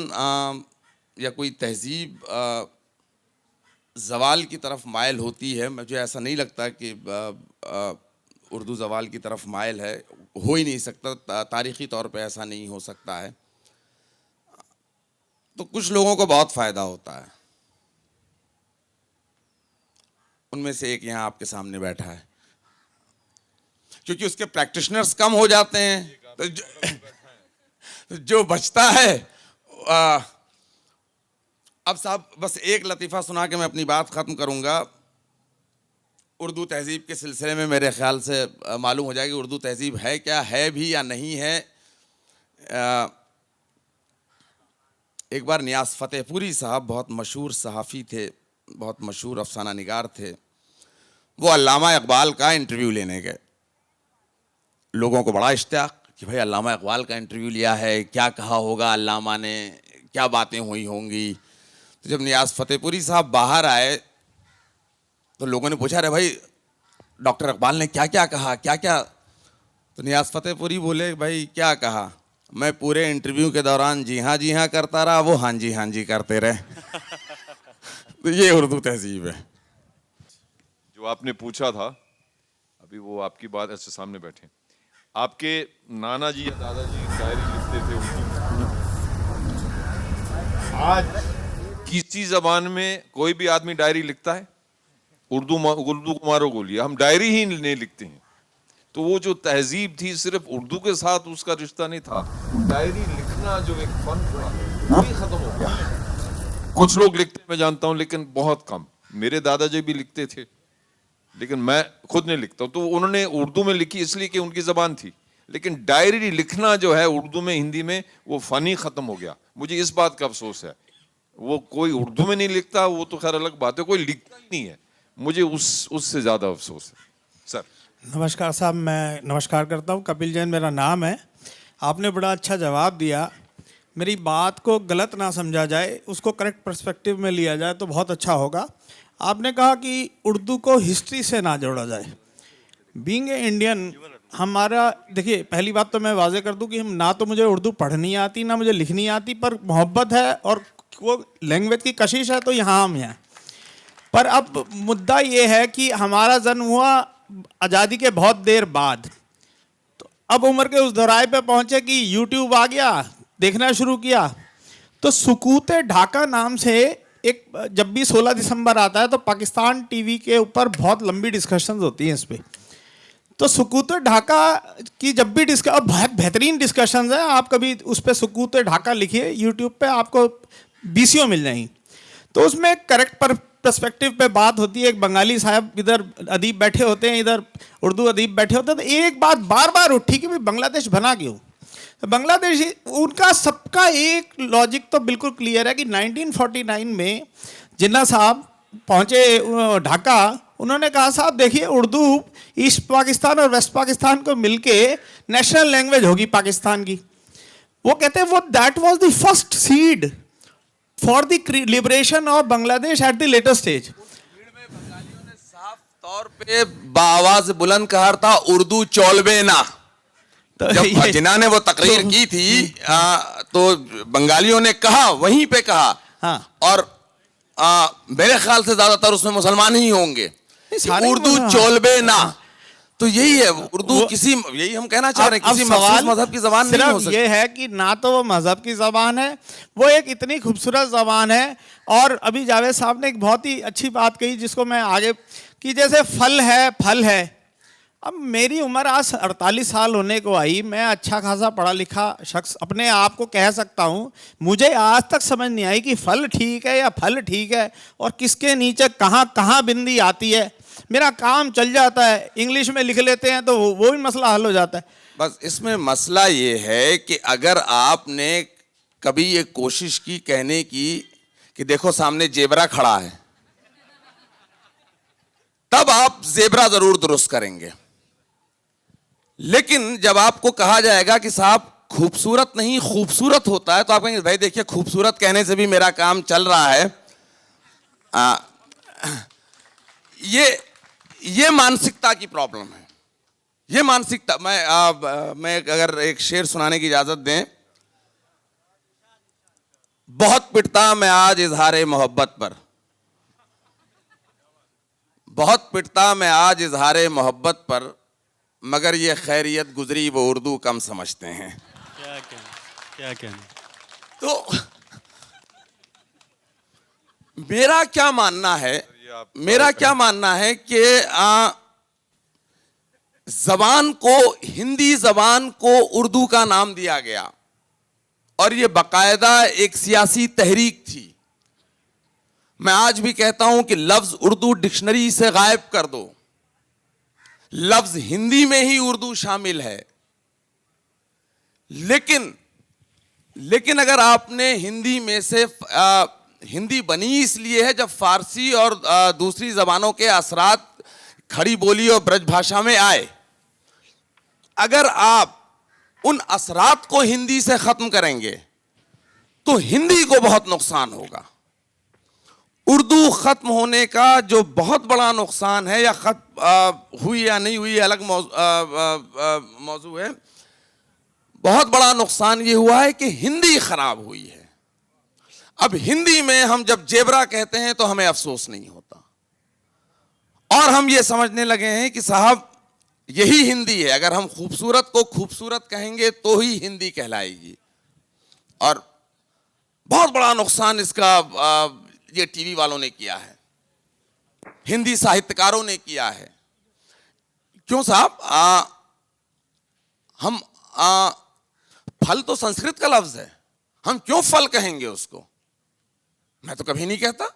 या कोई तहजीब ज़वाल की तरफ मायल होती है, मुझे ऐसा नहीं लगता कि उर्दू ज़वाल की तरफ मायल है, हो ही नहीं सकता, तारीख़ी तौर पे ऐसा नहीं हो सकता है। तो कुछ लोगों को बहुत फ़ायदा होता है, उनमें से एक यहाँ आपके सामने बैठा है, क्योंकि उसके प्रैक्टिशनर्स कम हो जाते हैं, तो जो बचता है अब साहब बस एक लतीफ़ा सुना के मैं अपनी बात ख़त्म करूँगा। उर्दू तहज़ीब के सिलसिले में मेरे ख़्याल से मालूम हो जाएगी उर्दू तहज़ीब है क्या, है भी या नहीं है। एक बार नियाज़ फ़तेहपुरी साहब बहुत मशहूर सहाफ़ी थे, बहुत मशहूर अफ़साना निगार थे। वो अल्लामा इक़बाल का इंटरव्यू लेने गए। लोगों को बड़ा इश्तियाक़ कि भाई अल्लामा इक़बाल का इंटरव्यू लिया है, क्या कहा होगा अल्लामा ने, क्या बातें हुई होंगी। तो जब नियाज़ फ़तेहपुरी साहब बाहर आए तो लोगों ने पूछा, अरे भाई डॉक्टर इक़बाल ने क्या क्या कहा, क्या क्या। तो नियाज़ फ़तेहपुरी बोले, भाई क्या कहा, मैं पूरे इंटरव्यू के दौरान जी हाँ करता रहा, वो हाँ जी करते रहे। तो ये उर्दू तहज़ीब है। जो आपने पूछा था अभी, वो आपकी बात ऐसे सामने बैठे, आपके नाना जी या दादाजी शायरी लिखते थे उर्दू। आज किसी जबान में कोई भी आदमी डायरी लिखता है? उर्दू को मारो गोली, हम डायरी ही नहीं लिखते हैं। तो वो जो तहजीब थी सिर्फ उर्दू के साथ उसका रिश्ता नहीं था, डायरी लिखना जो एक फन था वो ही खत्म हो गया। कुछ लोग लिखते मैं जानता हूं, लेकिन बहुत कम। मेरे दादाजी भी लिखते थे, लेकिन मैं खुद नहीं लिखता। तो उन्होंने उर्दू में लिखी इसलिए कि उनकी जबान थी, लेकिन डायरी लिखना जो है उर्दू में, हिंदी में, वो फन ही खत्म हो गया। मुझे इस बात का अफसोस है। वो कोई उर्दू में नहीं लिखता, वो तो खैर अलग बात है, कोई लिखता ही नहीं है। मुझे उससे ज्यादा अफसोस है। सर नमस्कार साहब, मैं नमस्कार करता हूँ। कपिल जैन मेरा नाम है। आपने बड़ा अच्छा जवाब दिया। मेरी बात को गलत ना समझा जाए, उसको करेक्ट पर्सपेक्टिव में लिया जाए तो बहुत अच्छा होगा। आपने कहा कि उर्दू को हिस्ट्री से ना जोड़ा जाए। बीइंग ए इंडियन, हमारा देखिए, पहली बात तो मैं वाजे कर दूं कि हम ना तो मुझे उर्दू पढ़नी आती ना मुझे लिखनी आती, पर मोहब्बत है और वो लैंग्वेज की कशिश है तो यहाँ हम हैं। पर अब मुद्दा ये है कि हमारा जन्म हुआ आज़ादी के बहुत देर बाद, तो अब उम्र के उस दौराए पे पहुँचे कि यूट्यूब आ गया, देखना शुरू किया। तो सुकूत ढाका नाम से एक, जब भी 16 दिसंबर आता है तो पाकिस्तान टीवी के ऊपर बहुत लंबी डिस्कशंस होती हैं इस पर। तो सुकूत ढाका की जब भी और बहुत बेहतरीन डिस्कशंस हैं, आप कभी उस पर सुकूत ढाका लिखिए यूट्यूब पे, आपको बीसियों मिल जाएंगी। तो उसमें करेक्ट पर्सपेक्टिव पे बात होती है। एक बंगाली साहब इधर अदीब बैठे होते हैं, इधर उर्दू अदीब बैठे होते हैं। तो एक बात बार बार उठी कि भाई बांग्लादेश बना क्यों। तो बांग्लादेश, उनका सबका एक लॉजिक तो बिल्कुल क्लियर है कि 1949 में जिन्ना साहब पहुँचे ढाका, उन्होंने कहा साहब देखिए, उर्दू ईस्ट पाकिस्तान और वेस्ट पाकिस्तान को मिलके नेशनल लैंग्वेज होगी पाकिस्तान की। वो कहते हैं वो that was the first seed for the liberation of Bangladesh at the later stage. बंगालियों ने साफ तौर पे बाआवाज बुलंद कहा था, उर्दू चौलबे ना। तो जब जिन्ना ने वो तकरीर की थी तो बंगालियों ने कहा, वहीं पे कहा। हाँ। और मेरे ख्याल से ज्यादातर उसमें मुसलमान ही होंगे। उर्दू हाँ। चौलबे ना, तो यही है उर्दू। किसी, यही हम कहना चाह रहे हैं, किसी मखसूस मजहब की जबान नहीं हो सकती। ये है कि ना तो वो मजहब की जबान है, वो एक इतनी खूबसूरत जबान है। और अभी जावेद साहब ने एक बहुत ही अच्छी बात कही जिसको मैं आगे, कि जैसे फल है। अब मेरी उम्र आज 48 साल होने को आई, मैं अच्छा खासा पढ़ा लिखा शख्स अपने आप को कह सकता हूँ। मुझे आज तक समझ नहीं आई कि फल ठीक है या फल ठीक है, और किसके नीचे कहाँ बिंदी आती है। मेरा काम चल जाता है, इंग्लिश में लिख लेते हैं तो वो भी मसला हल हो जाता है। बस इसमें मसला ये है कि अगर आपने कभी ये कोशिश की कहने की कि देखो सामने जेबरा खड़ा है, तब आप जेबरा जरूर दुरुस्त करेंगे। लेकिन जब आपको कहा जाएगा कि साहब खूबसूरत नहीं खूबसूरत होता है, तो आप कहेंगे भाई देखिए, खूबसूरत कहने से भी मेरा काम चल रहा है। ये मानसिकता की प्रॉब्लम है। ये मानसिकता, मैं अगर एक शेर सुनाने की इजाजत दें। बहुत पिटता मैं आज इजहारे मोहब्बत पर, बहुत पिटता मैं आज इजहारे मोहब्बत पर, मगर ये खैरियत गुजरी वो उर्दू कम समझते हैं। क्या कहना। तो मेरा क्या मानना है कि जबान को, हिंदी जबान को उर्दू का नाम दिया गया, और ये बाकायदा एक सियासी तहरीक थी। मैं आज भी कहता हूं कि लफ्ज उर्दू डिक्शनरी से गायब कर दो, लफ्ज हिंदी में ही उर्दू शामिल है। लेकिन अगर आपने हिंदी में से हिंदी बनी इसलिए है जब फारसी और दूसरी जबानों के असरात खड़ी बोली और ब्रज भाषा में आए, अगर आप उन असरात को हिंदी से खत्म करेंगे तो हिंदी को बहुत नुकसान होगा। उर्दू खत्म होने का जो बहुत बड़ा नुकसान है, या हुई या नहीं हुई अलग मौजू है, बहुत बड़ा नुकसान ये हुआ है कि हिंदी खराब हुई है। अब हिंदी में हम जब जेबरा कहते हैं तो हमें अफसोस नहीं होता, और हम ये समझने लगे हैं कि साहब यही हिंदी है। अगर हम खूबसूरत को खूबसूरत कहेंगे तो ही हिंदी कहलाएगी। और बहुत बड़ा नुकसान इसका ये टीवी वालों ने किया है, हिंदी साहित्यकारों ने किया है। क्यों साहब? हम फल तो संस्कृत का लफ्ज है, हम क्यों फल कहेंगे उसको? मैं तो कभी नहीं कहता,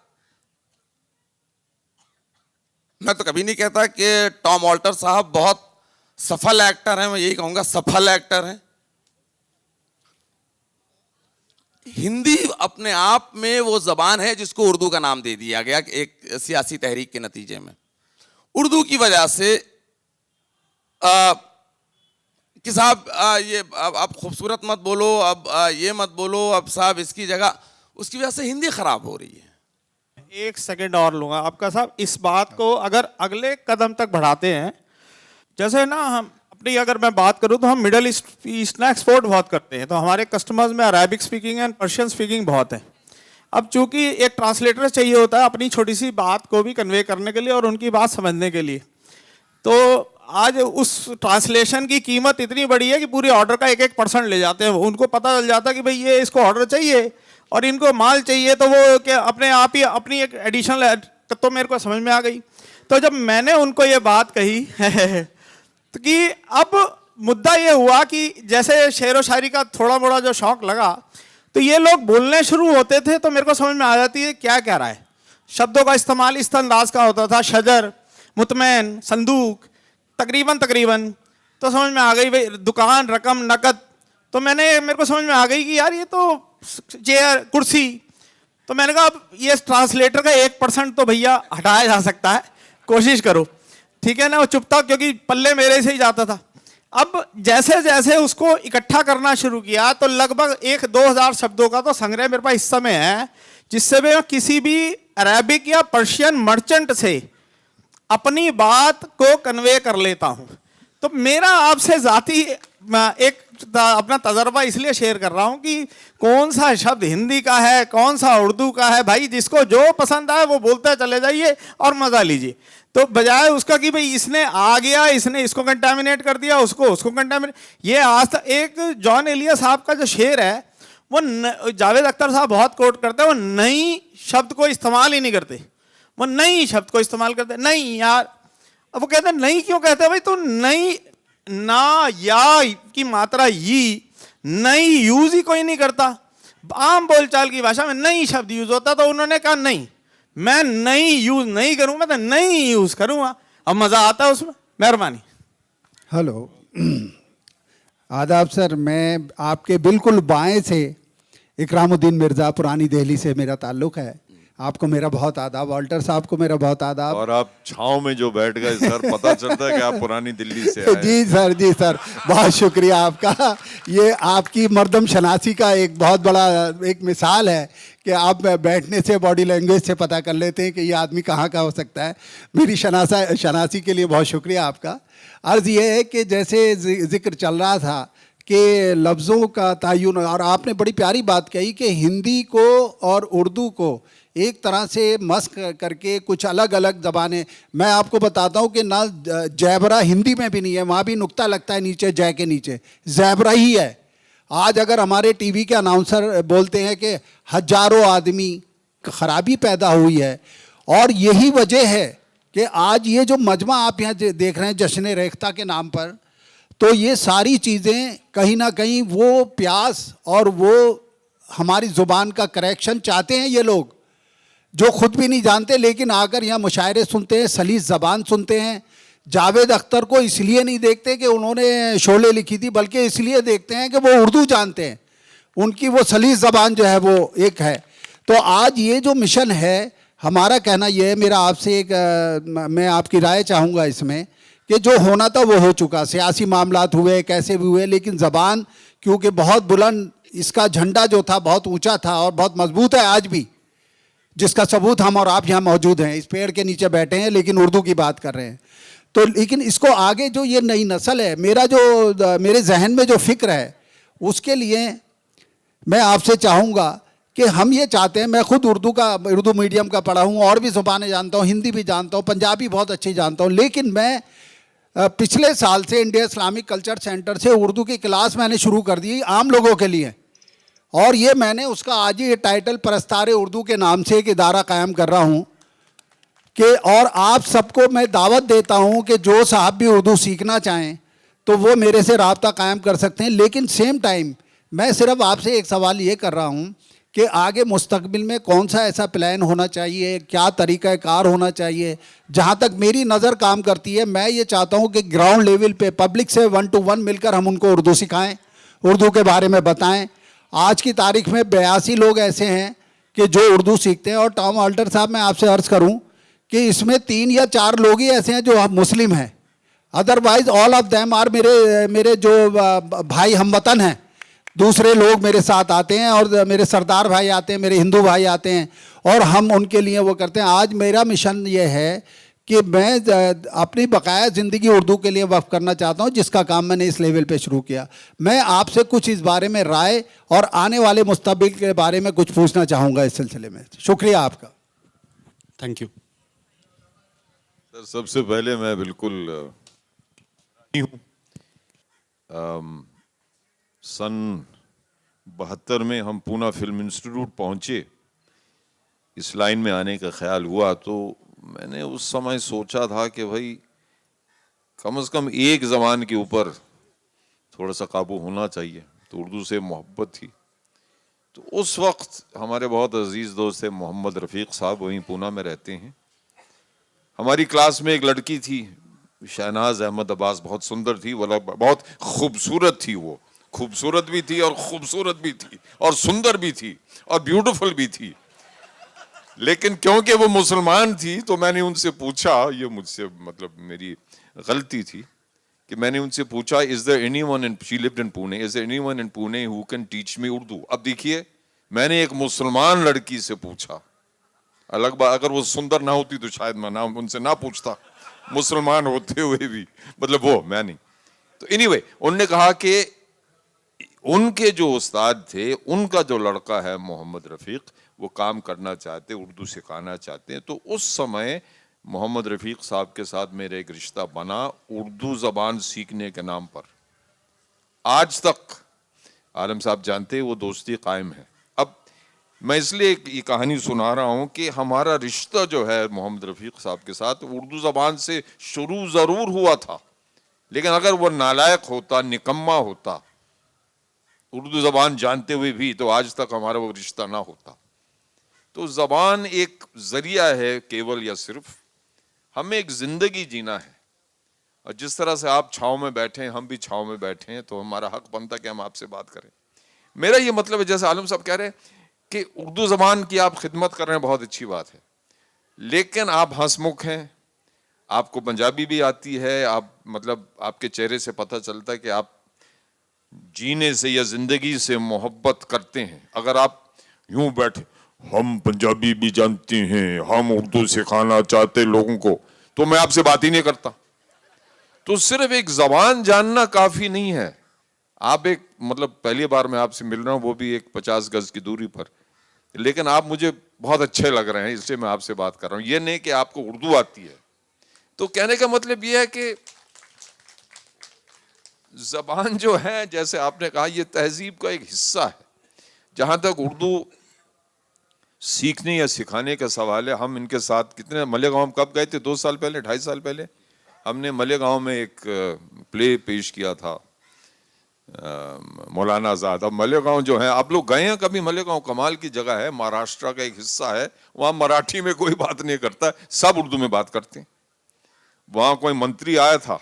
मैं तो कभी नहीं कहता कि टॉम ऑल्टर साहब बहुत सफल एक्टर हैं। मैं यही कहूंगा सफल एक्टर हैं। हिंदी अपने आप में वो जबान है जिसको उर्दू का नाम दे दिया गया एक सियासी तहरीक के नतीजे में। उर्दू की वजह से कि साहब ये अब खूबसूरत मत बोलो, अब ये मत बोलो, अब साहब इसकी जगह, उसकी वजह से हिंदी खराब हो रही है। एक सेकंड और लूंगा आपका साहब। इस बात को अगर अगले कदम तक बढ़ाते हैं, जैसे ना हम अपनी अगर मैं बात करूं तो हम मिडल ईस्ट ना एक्सपोर्ट बहुत करते हैं, तो हमारे कस्टमर्स में Arabic speaking and Persian speaking बहुत है। अब चूंकि एक ट्रांसलेटर चाहिए होता है अपनी छोटी सी बात को भी कन्वे करने के लिए और उनकी बात समझने के लिए, तो आज उस ट्रांसलेशन की कीमत इतनी बड़ी है कि पूरे ऑर्डर का 1% ले जाते हैं। उनको पता चल जाता है कि भाई ये इसको ऑर्डर चाहिए और इनको माल चाहिए, तो वो क्या अपने आप ही अपनी एक एडिशनल, तो मेरे को समझ में आ गई। तो जब मैंने उनको ये बात कही तो कि अब मुद्दा ये हुआ कि जैसे शेर व शायरी का थोड़ा मोड़ा जो शौक लगा, तो ये लोग बोलने शुरू होते थे तो मेरे को समझ में आ जाती है क्या कह रहा है। शब्दों का इस्तेमाल इस अंदाज का होता था, शजर, मुतमैन, संदूक, तकरीबन, तो समझ में आ गई भाई दुकान, रकम, नकद। तो मेरे को समझ में आ गई कि यार ये तो चेयर, कुर्सी। तो मैंने कहा अब ये ट्रांसलेटर का 1% तो भैया हटाया जा सकता है, कोशिश करो, ठीक है ना। वो चुप था क्योंकि पल्ले मेरे से ही जाता था। अब जैसे जैसे उसको इकट्ठा करना शुरू किया तो लगभग 1-2 हज़ार शब्दों का तो संग्रह मेरे पास इस समय है, जिससे मैं किसी भी अरेबिक या पर्शियन मर्चेंट से अपनी बात को कन्वे कर लेता हूं। तो मेरा आपसे जाती एक अपना तजर्बा इसलिए शेयर कर रहा हूं कि कौन सा शब्द हिंदी का है, कौन सा उर्दू का है, भाई जिसको जो पसंद आए वो बोलते चले जाइए और मजा लीजिए। तो बजाय उसका कि भाई इसने आ गया, इसने इसको कंटामिनेट कर दिया, उसको कंटामिनेट। ये आज तक एक जॉन एलिया साहब का जो शेर है वो जावेद अख्तर साहब बहुत कोट करते हैं, वो नई शब्द को इस्तेमाल ही नहीं करते, वो नई शब्द को इस्तेमाल करते नहीं यार। अब वो कहते हैं नहीं क्यों कहते हैं भाई, तो नई ना या की मात्रा ई नई यूज ही कोई नहीं करता। आम बोलचाल की भाषा में नई शब्द यूज होता, तो उन्होंने कहा नहीं, मैं नई यूज नहीं करूं, मैं तो नई यूज करूंगा। अब मजा आता है उसमें। मेहरबानी। हेलो, आदाब सर। मैं आपके बिल्कुल बाएं से इकरामुद्दीन मिर्ज़ा, पुरानी दिल्ली से मेरा ताल्लुक़ है। आपको मेरा बहुत आदाब, ऑल्टर साहब को मेरा बहुत आदाब। और आप छांव में जो बैठ गए सर, पता चलता है कि आप पुरानी दिल्ली से आए। जी सर, बहुत शुक्रिया आपका। ये आपकी मर्दम शनासी का एक बहुत बड़ा एक मिसाल है कि आप बैठने से, बॉडी लैंग्वेज से पता कर लेते हैं कि ये आदमी कहाँ का हो सकता है। मेरी शनासी के लिए बहुत शुक्रिया आपका। अर्ज़ ये है कि जैसे जिक्र चल रहा था कि लफ्ज़ों का तयन, और आपने बड़ी प्यारी बात कही कि हिंदी को और उर्दू को एक तरह से मस्क करके कुछ अलग अलग ज़बानें। मैं आपको बताता हूँ कि ना जैबरा हिंदी में भी नहीं है, वहाँ भी नुक्ता लगता है नीचे, जय के नीचे जैबरा ही है। आज अगर हमारे टीवी के अनाउंसर बोलते हैं कि हजारों आदमी, खराबी पैदा हुई है। और यही वजह है कि आज ये जो मजमा आप यहाँ देख रहे हैं जश्न रेख्ता के नाम पर, तो ये सारी चीज़ें कहीं ना कहीं वो प्यास और वो हमारी ज़ुबान का करेक्शन चाहते हैं ये लोग। जो खुद भी नहीं जानते लेकिन आकर यहाँ मुशायरे सुनते हैं, सलीस ज़बान सुनते हैं। जावेद अख्तर को इसलिए नहीं देखते कि उन्होंने शोले लिखी थी, बल्कि इसलिए देखते हैं कि वो उर्दू जानते हैं, उनकी वो सलीस ज़बान जो है वो एक है। तो आज ये जो मिशन है, हमारा कहना ये है, मेरा आपसे एक मैं आपकी राय चाहूँगा इसमें, कि जो होना था वो हो चुका, सियासी मामलात हुए कैसे भी हुए, लेकिन ज़बान क्योंकि बहुत बुलंद, इसका झंडा जो था बहुत ऊंचा था और बहुत मजबूत है आज भी, जिसका सबूत हम और आप यहाँ मौजूद हैं, इस पेड़ के नीचे बैठे हैं लेकिन उर्दू की बात कर रहे हैं। तो लेकिन इसको आगे जो ये नई नस्ल है, मेरे जहन में जो फिक्र है, उसके लिए मैं आपसे चाहूँगा कि हम ये चाहते हैं, मैं खुद उर्दू मीडियम का पढ़ा हूँ और भी ज़ुबानें जानता हूँ, हिंदी भी जानता हूँ, पंजाबी बहुत अच्छी जानता हूँ, लेकिन मैं पिछले साल से इंडिया इस्लामिक कल्चर सेंटर से उर्दू की क्लास मैंने शुरू कर दी आम लोगों के लिए, और ये मैंने उसका आज ही टाइटल परस्तारे उर्दू के नाम से एक इदारा कायम कर रहा हूँ कि, और आप सबको मैं दावत देता हूँ कि जो साहब भी उर्दू सीखना चाहें तो वो मेरे से राब्ता कायम कर सकते हैं। लेकिन सेम टाइम मैं सिर्फ आपसे एक सवाल ये कर रहा हूँ कि आगे मुस्तकबिल में कौन सा ऐसा प्लान होना चाहिए, क्या तरीक़ाकार होना चाहिए। जहाँ तक मेरी नज़र काम करती है, मैं ये चाहता हूँ कि ग्राउंड लेवल पे पब्लिक से 1 to 1 मिलकर हम उनको उर्दू सिखाएं, उर्दू के बारे में बताएं। आज की तारीख में 82 लोग ऐसे हैं कि जो उर्दू सीखते हैं, और टॉम ऑल्टर साहब मैं आपसे अर्ज़ करूँ कि इसमें 3 या 4 लोग ही ऐसे हैं जो मुस्लिम हैं, otherwise all of them are मेरे जो भाई हमवतन हैं। दूसरे लोग मेरे साथ आते हैं और मेरे सरदार भाई आते हैं, मेरे हिंदू भाई आते हैं, और हम उनके लिए वो करते हैं। आज मेरा मिशन ये है कि मैं अपनी बकाया ज़िंदगी उर्दू के लिए वक्फ करना चाहता हूँ, जिसका काम मैंने इस लेवल पे शुरू किया। मैं आपसे कुछ इस बारे में राय और आने वाले मुस्तकबिल के बारे में कुछ पूछना चाहूँगा इस सिलसिले में। शुक्रिया आपका। Thank you. सर, सबसे पहले मैं बिल्कुल हूँ, सन 72 में हम पूना फिल्म इंस्टीट्यूट पहुँचे, इस लाइन में आने का ख्याल हुआ, तो मैंने उस समय सोचा था कि भाई कम से कम एक ज़बान के ऊपर थोड़ा सा काबू होना चाहिए, तो उर्दू से मोहब्बत थी। तो उस वक्त हमारे बहुत अजीज़ दोस्त थे मोहम्मद रफ़ीक साहब, वहीं पूना में रहते हैं। हमारी क्लास में एक लड़की थी शहनाज अहमद अब्बास, बहुत सुंदर थी, वो बहुत खूबसूरत थी, वो खूबसूरत भी थी और खूबसूरत भी थी और सुंदर भी थी और ब्यूटीफुल भी थी। लेकिन क्योंकि वो मुसलमान थी तो मैंने उनसे पूछा, ये मुझसे मतलब मेरी गलती थी कि मैंने उनसे पूछा, is there anyone in, she lived in Pune, is there anyone in Pune who can teach me Urdu. अब देखिए, मैंने एक मुसलमान लड़की से पूछा, अलग बात अगर वो सुंदर ना होती तो शायद मैं ना उनसे ना पूछता, मुसलमान होते हुए भी, मतलब वो मैं नहीं। तो एनीवे, उन्होंने कहा कि उनके जो उस्ताद थे, उनका जो लड़का है मोहम्मद रफ़ीक, वो काम करना चाहते, उर्दू सिखाना चाहते हैं। तो उस समय मोहम्मद रफ़ीक साहब के साथ मेरा एक रिश्ता बना उर्दू ज़बान सीखने के नाम पर। आज तक आलम साहब जानते हैं वो दोस्ती कायम है। अब मैं इसलिए ये कहानी सुना रहा हूँ कि हमारा रिश्ता जो है मोहम्मद रफ़ीक साहब के साथ उर्दू ज़बान से शुरू ज़रूर हुआ था, लेकिन अगर वो नालायक होता, निकम्मा होता, उर्दू ज़बान जानते हुए भी, तो आज तक हमारा वो रिश्ता ना होता। तो ज़बान एक ज़रिया है केवल या सिर्फ, हमें एक ज़िंदगी जीना है, और जिस तरह से आप छाँव में बैठे हैं, हम भी छाँव में बैठे हैं, तो हमारा हक बनता है कि हम आपसे बात करें। मेरा ये मतलब है, जैसे आलम साहब कह रहे हैं कि उर्दू ज़बान की आप खिदमत कर रहे हैं, बहुत अच्छी बात है, लेकिन आप हंसमुख हैं, आपको पंजाबी भी आती है, आप मतलब आपके चेहरे से पता चलता है कि आप जीने से या ज़िंदगी से मोहब्बत करते हैं। अगर आप यूं बैठे, हम पंजाबी भी जानते हैं, हम उर्दू सिखाना चाहते लोगों को, तो मैं आपसे बात ही नहीं करता। तो सिर्फ एक ज़बान जानना काफ़ी नहीं है। आप एक मतलब पहली बार मैं आपसे मिल रहा हूँ, वो भी एक 50 गज की दूरी पर, लेकिन आप मुझे बहुत अच्छे लग रहे हैं, इसलिए मैं आपसे बात कर रहा हूँ। ये नहीं कि आपको उर्दू आती है। तो कहने का मतलब ये है कि ज़बान जो है, जैसे आपने कहा, ये तहजीब का एक हिस्सा है। जहाँ तक उर्दू सीखने या सिखाने का सवाल है, हम इनके साथ कितने मलेगांव कब गए थे, 2 साल पहले, 2.5 साल पहले हमने मलेगांव में एक प्ले पेश किया था। मौलाना आजाद। अब मलेगांव जो है, आप लोग गए हैं कभी मलेगांव? कमाल की जगह है, महाराष्ट्र का एक हिस्सा है। वहां मराठी में कोई बात नहीं करता, सब उर्दू में बात करते हैं। वहां कोई मंत्री आया था,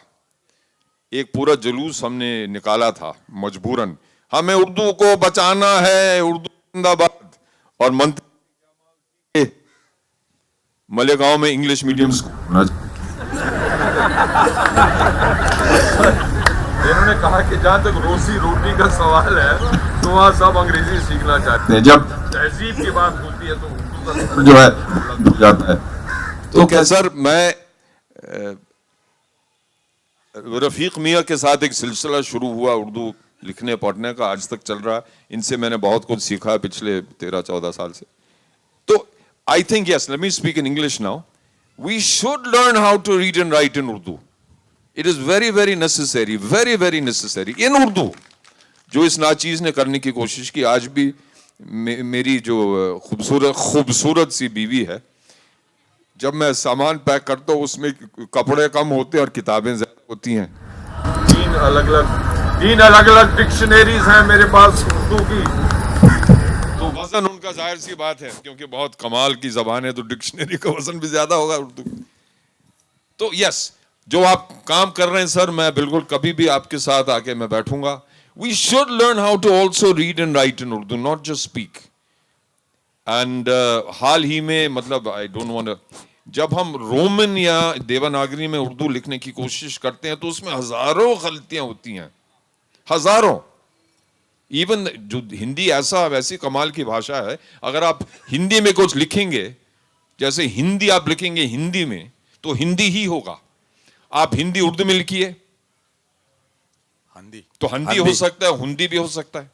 एक पूरा जुलूस हमने निकाला था मजबूरन, हमें उर्दू को बचाना है, उर्दू जिंदाबाद। और मंत्री मलेगांव में इंग्लिश मीडियम स्कूल, इन्होंने कहा कि जहां तक रोजी रोटी का सवाल है तो वहां सब अंग्रेजी सीखना चाहते हैं, जब तहजीब की बात होती है तो उर्दू जो है भूल जाता है। तो क्या सर, मैं रफीक मियाँ के साथ एक सिलसिला शुरू हुआ उर्दू लिखने पढ़ने का, आज तक चल रहा। इनसे मैंने बहुत कुछ सीखा पिछले 13-14 साल से। तो I think yes, let me speak in English now, we should learn how to read and write in Urdu. It is very very necessary, very very necessary in Urdu. जो इस नाचीज ने करने की कोशिश की, आज भी मेरी जो खूबसूरत सी बीवी है, जब मैं सामान पैक करता हूँ उसमें कपड़े कम होते हैं और किताबें ज्यादा होती हैं। तीन अलग अलग डिक्शनरीज हैं मेरे पास उर्दू की। तो वजन उनका जाहिर सी बात है, क्योंकि बहुत कमाल की जबान है, तो डिक्शनरी का वजन भी ज्यादा होगा उर्दू। तो यस, जो आप काम कर रहे हैं सर, मैं बिल्कुल कभी भी आपके साथ आके मैं बैठूंगा। We should learn how to also read and write in Urdu, not just speak. And हाल ही में, मतलब आई डोंट वांट, जब हम रोमन या देवनागरी में उर्दू लिखने की कोशिश करते हैं तो उसमें हजारों गलतियां होती हैं, हजारों। इवन जो हिंदी वैसी कमाल की भाषा है, अगर आप हिंदी में कुछ लिखेंगे, जैसे हिंदी आप लिखेंगे हिंदी में, तो हिंदी ही होगा। आप हिंदी उर्दू में लिखिए, हिंदी तो हिंदी हो सकता है, हिंदी भी हो सकता है।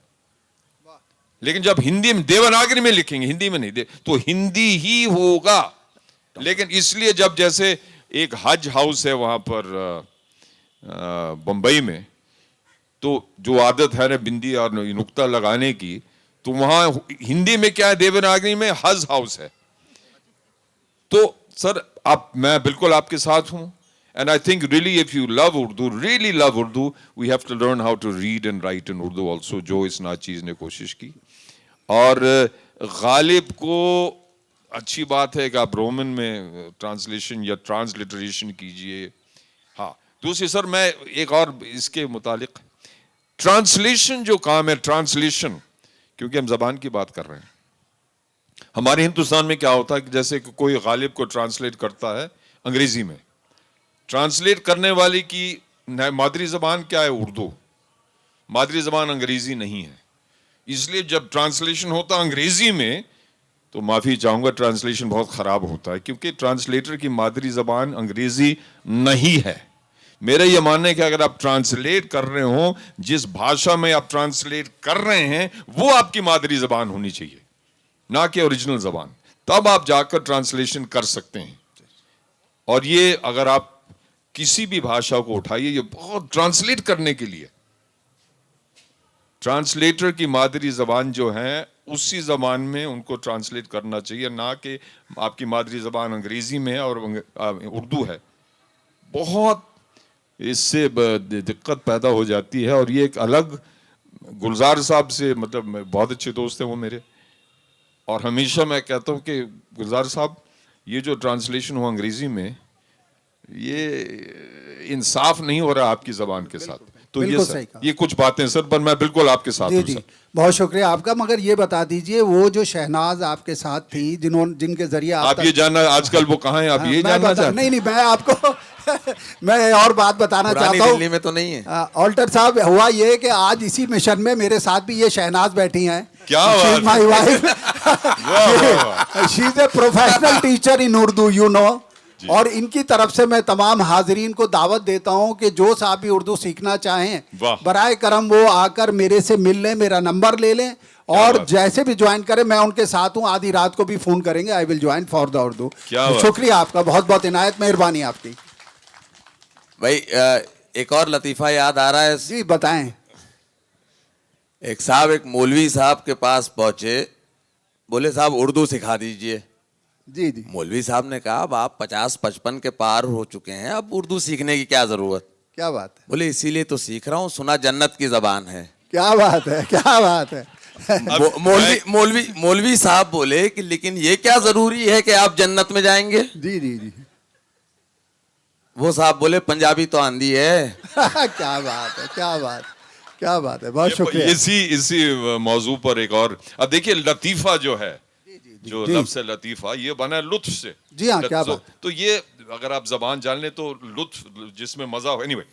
लेकिन जब हिंदी में देवनागरी में लिखेंगे, हिंदी में नहीं, तो हिंदी ही होगा। लेकिन इसलिए जब जैसे एक हज हाउस है वहां पर बंबई में, तो जो आदत है ना बिंदी और नुक्ता लगाने की, तो वहां हिंदी में क्या है, देवनागरी में हज हाउस है। तो सर मैं बिल्कुल आपके साथ हूं। And I think really if you love Urdu, really love Urdu, we have to learn how to read and write in Urdu also, जो इस नाचीज ने कोशिश की। और गालिब को अच्छी बात है कि आप रोमन में ट्रांसलेशन या ट्रांसलिटरेशन कीजिए। हाँ, दूसरी सर मैं एक और इसके मुतालिक, ट्रांसलेशन जो काम है, ट्रांसलेशन, क्योंकि हम जबान की बात कर रहे हैं, हमारे हिंदुस्तान में क्या होता है कि जैसे कोई गालिब को ट्रांसलेट करता है अंग्रेजी में, ट्रांसलेट करने वाले की मादरी जबान क्या है, उर्दू, मादरी जबान अंग्रेजी नहीं है। इसलिए जब ट्रांसलेशन होता अंग्रेजी में, तो माफी चाहूंगा, ट्रांसलेशन बहुत खराब होता है, क्योंकि ट्रांसलेटर की मादरी जबान अंग्रेजी नहीं है। मेरा यह मानना है कि अगर आप ट्रांसलेट कर रहे हो, जिस भाषा में आप ट्रांसलेट कर रहे हैं वो आपकी मादरी जबान होनी चाहिए, ना कि ओरिजिनल जबान। तब आप जाकर ट्रांसलेशन कर सकते हैं। और ये अगर आप किसी भी भाषा को उठाइए, ये बहुत ट्रांसलेट करने के लिए, ट्रांसलेटर की मादरी जबान जो है उसी जबान में उनको ट्रांसलेट करना चाहिए, ना कि आपकी मादरी जबान अंग्रेजी में है और उर्दू है। बहुत इससे दिक्कत पैदा हो जाती है। और ये एक अलग, गुलजार साहब से मतलब बहुत अच्छे दोस्त हैं वो मेरे, और हमेशा मैं कहता हूँ कि गुलजार साहब, ये जो ट्रांसलेशन हुआ अंग्रेजी में, ये इंसाफ नहीं हो रहा आपकी जबान के साथ। तो ये सर, ये कुछ बातें सर, पर मैं बिल्कुल आपके साथ हूं सर। बहुत शुक्रिया आपका। मगर ये बता दीजिए, वो जो शहनाज आपके साथ थी, जिनके जरिए आप ये जानना आजकल वो कहाँ है, आप ये जानना चाहते हैं? नहीं, मैं आपको मैं और बात बताना चाहता हूँ। दिल्ली में तो नहीं है ऑल्टर साहब, हुआ ये कि आज इसी मिशन में मेरे साथ भी ये शहनाज बैठी हैं। क्या my wife, she is a professional teacher in Urdu, you know. और इनकी तरफ से मैं तमाम हाजरीन को दावत देता हूं कि जो साहब भी उर्दू सीखना चाहें, बराए करम वो आकर मेरे से मिल लें, मेरा नंबर ले लें, और जैसे भी ज्वाइन करें मैं उनके साथ हूं। आधी रात को भी फोन करेंगे, I will join for the Urdu. शुक्रिया आपका, बहुत बहुत इनायत, मेहरबानी आपकी। भाई एक और लतीफ़ा याद आ रहा है जी, बताएं। एक साहब एक मौलवी साहब के पास पहुंचे, बोले साहब उर्दू सिखा दीजिए। जी जी। मौलवी साहब ने कहा अब आप 50-55 के पार हो चुके हैं, अब उर्दू सीखने की क्या जरूरत। क्या बात है, बोले इसीलिए तो सीख रहा हूँ, सुना जन्नत की जबान है। क्या बात है, क्या बात है। मौलवी साहब बोले कि लेकिन ये क्या जरूरी है कि आप जन्नत में जाएंगे? जी जी जी। वो साहब बोले पंजाबी तो आंधी है। क्या बात है, क्या बात, क्या बात है, बहुत शुक्रिया। इसी मौजू पर एक और, अब देखिए लतीफा जो है, जो जी। लफ्ज़ है लतीफा, ये बना है लुत्फ से। जी हाँ, क्या बात। तो ये अगर आप जबान जान लें तो लुत्फ जिसमें मजा हो। एनीवे,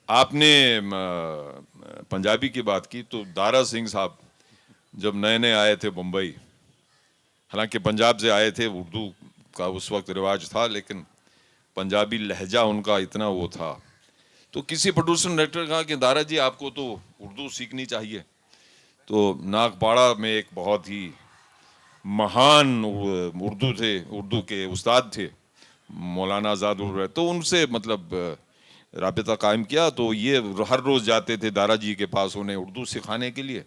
आपने पंजाबी की बात की तो दारा सिंह साहब जब नए नए आए थे मुंबई, हालांकि पंजाब से आए थे, उर्दू का उस वक्त रिवाज था, लेकिन पंजाबी लहजा उनका इतना वो था, तो किसी प्रोड्यूसर डायरेक्टर ने कहा कि दारा जी आपको तो उर्दू सीखनी चाहिए। तो नागपाड़ा में एक बहुत ही महान उर्दू के उस्ताद थे, मौलाना आज़ाद उर्र, तो उनसे मतलब राबिता कायम किया। तो ये हर रोज़ जाते थे दारा जी के पास उन्हें उर्दू सिखाने के लिए।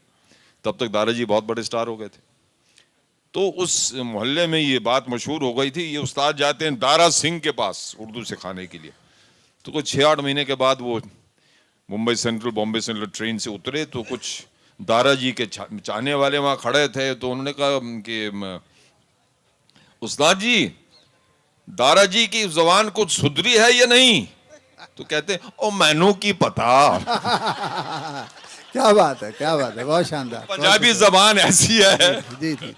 तब तक दारा जी बहुत बड़े स्टार हो गए थे। तो उस मोहल्ले में ये बात मशहूर हो गई थी, ये उस्ताद जाते हैं दारा सिंह के पास उर्दू सिखाने के लिए। तो कुछ 6-8 महीने के बाद वो Mumbai central Bombay central train से उतरे, तो कुछ दारा जी के चाहने वाले वहाँ खड़े थे। तो उन्होंने कहा कि उस्ताद जी, दारा जी की जबान कुछ सुधरी है या नहीं? तो कहते हैं ओ मैनू की पता। क्या बात है, क्या बात है, बहुत शानदार। पंजाबी जबान ऐसी है, जी जी।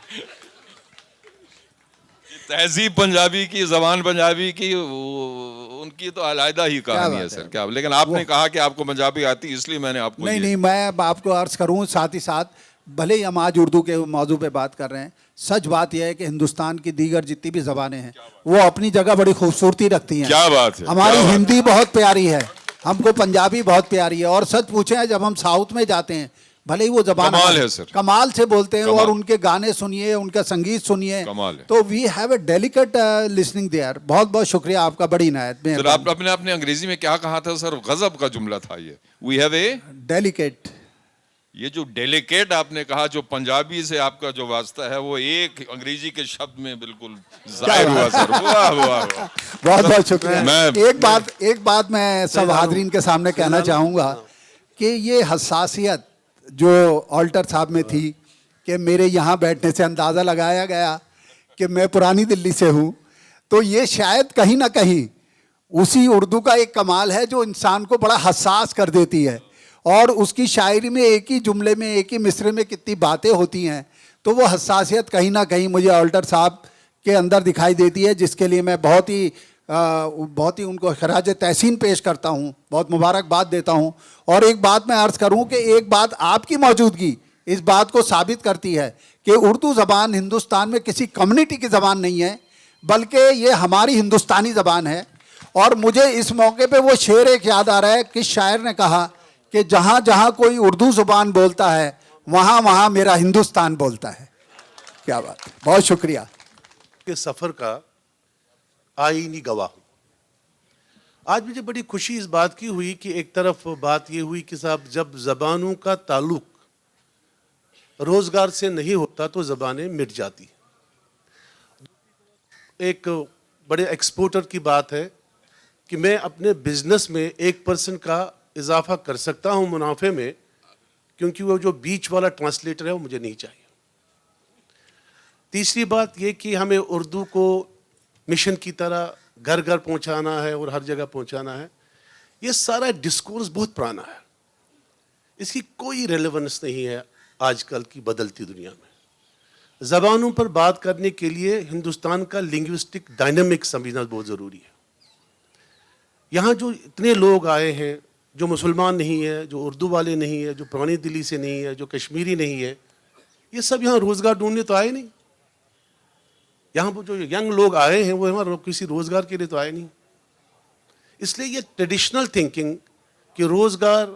तहजीब पंजाबी की, जबान पंजाबी की, उनकी तो अलग ही कहानी है सर। क्या, लेकिन आपने कहा कि आपको पंजाबी आती, इसलिए मैंने आपको नहीं नहीं, मैं अब आपको अर्ज करूं साथ ही साथ, भले ही हम आज उर्दू के मौजू पे बात कर रहे हैं, सच बात यह है कि हिंदुस्तान की दीगर जितनी भी जबानें हैं वो अपनी जगह बड़ी खूबसूरती रखती हैं। क्या बात है, हमारी क्या बात हिंदी बहुत प्यारी है, हमको पंजाबी बहुत प्यारी है, और सच पूछे जब हम साउथ में जाते हैं, भले ही वो जबान कमाल है सर, कमाल से बोलते हैं, कमाल। और उनके गाने सुनिए, उनका संगीत सुनिए, कमाल है। तो we have a delicate listening there. बहुत बहुत शुक्रिया आपका, बड़ी इनायत में। सर आप अपने अंग्रेजी में क्या कहा था सर? गजब का जुमला था ये, वी हैव ए डेलिकेट। ये जो डेलिकेट आपने कहा, जो पंजाबी से आपका जो वास्ता है, वो एक अंग्रेजी के शब्द में बिल्कुल जाहिर हुआ सर। वाह वाह वाह, बहुत बहुत शुक्रिया। मैं एक बात मैं सब हाजरीन के सामने कहना चाहूँगा कि ये हसासियत जो ऑल्टर साहब में थी, कि मेरे यहाँ बैठने से अंदाज़ा लगाया गया कि मैं पुरानी दिल्ली से हूँ, तो ये शायद कहीं ना कहीं उसी उर्दू का एक कमाल है जो इंसान को बड़ा हसास कर देती है, और उसकी शायरी में एक ही जुमले में, एक ही मिसरे में कितनी बातें होती हैं, तो वो हसासियत कहीं ना कहीं मुझे ऑल्टर साहब के अंदर दिखाई देती है, जिसके लिए मैं बहुत ही उनको खराज तहसीन पेश करता हूँ, बहुत मुबारकबाद देता हूँ। और एक बात मैं अर्ज़ करूँ कि एक बात आपकी मौजूदगी इस बात को साबित करती है कि उर्दू ज़बान हिंदुस्तान में किसी कम्युनिटी की ज़बान नहीं है, बल्कि ये हमारी हिंदुस्तानी ज़बान है। और मुझे इस मौके पे वो शेर एक याद आ रहा है, किस शायर ने कहा कि जहाँ जहाँ कोई उर्दू ज़ुबान बोलता है वहाँ वहाँ मेरा हिंदुस्तान बोलता है। क्या बात है, बहुत शुक्रिया। के सफ़र का आईनी गवाह हूँ। आज मुझे बड़ी खुशी इस बात की हुई कि एक तरफ बात ये हुई कि साहब जब ज़बानों का ताल्लुक रोज़गार से नहीं होता तो ज़बानें मिट जाती। एक बड़े एक्सपोर्टर की बात है कि मैं अपने बिजनेस में 1% का इजाफा कर सकता हूँ मुनाफे में, क्योंकि वो जो बीच वाला ट्रांसलेटर है वो मुझे नहीं चाहिए। तीसरी बात ये कि हमें उर्दू को मिशन की तरह घर घर पहुँचाना है और हर जगह पहुँचाना है। ये सारा डिस्कोर्स बहुत पुराना है, इसकी कोई रेलेवेंस नहीं है आजकल की बदलती दुनिया में। ज़बानों पर बात करने के लिए हिंदुस्तान का लिंग्विस्टिक डायनामिक समझना बहुत ज़रूरी है। यहाँ जो इतने लोग आए हैं जो मुसलमान नहीं है, जो उर्दू वाले नहीं है, जो पुरानी दिल्ली से नहीं है, जो कश्मीरी नहीं है, ये सब यहाँ रोज़गार ढूंढने तो आए नहीं। यहाँ पर जो यंग लोग आए हैं वो हमारे किसी रोज़गार के लिए तो आए नहीं। इसलिए ये ट्रेडिशनल थिंकिंग कि रोज़गार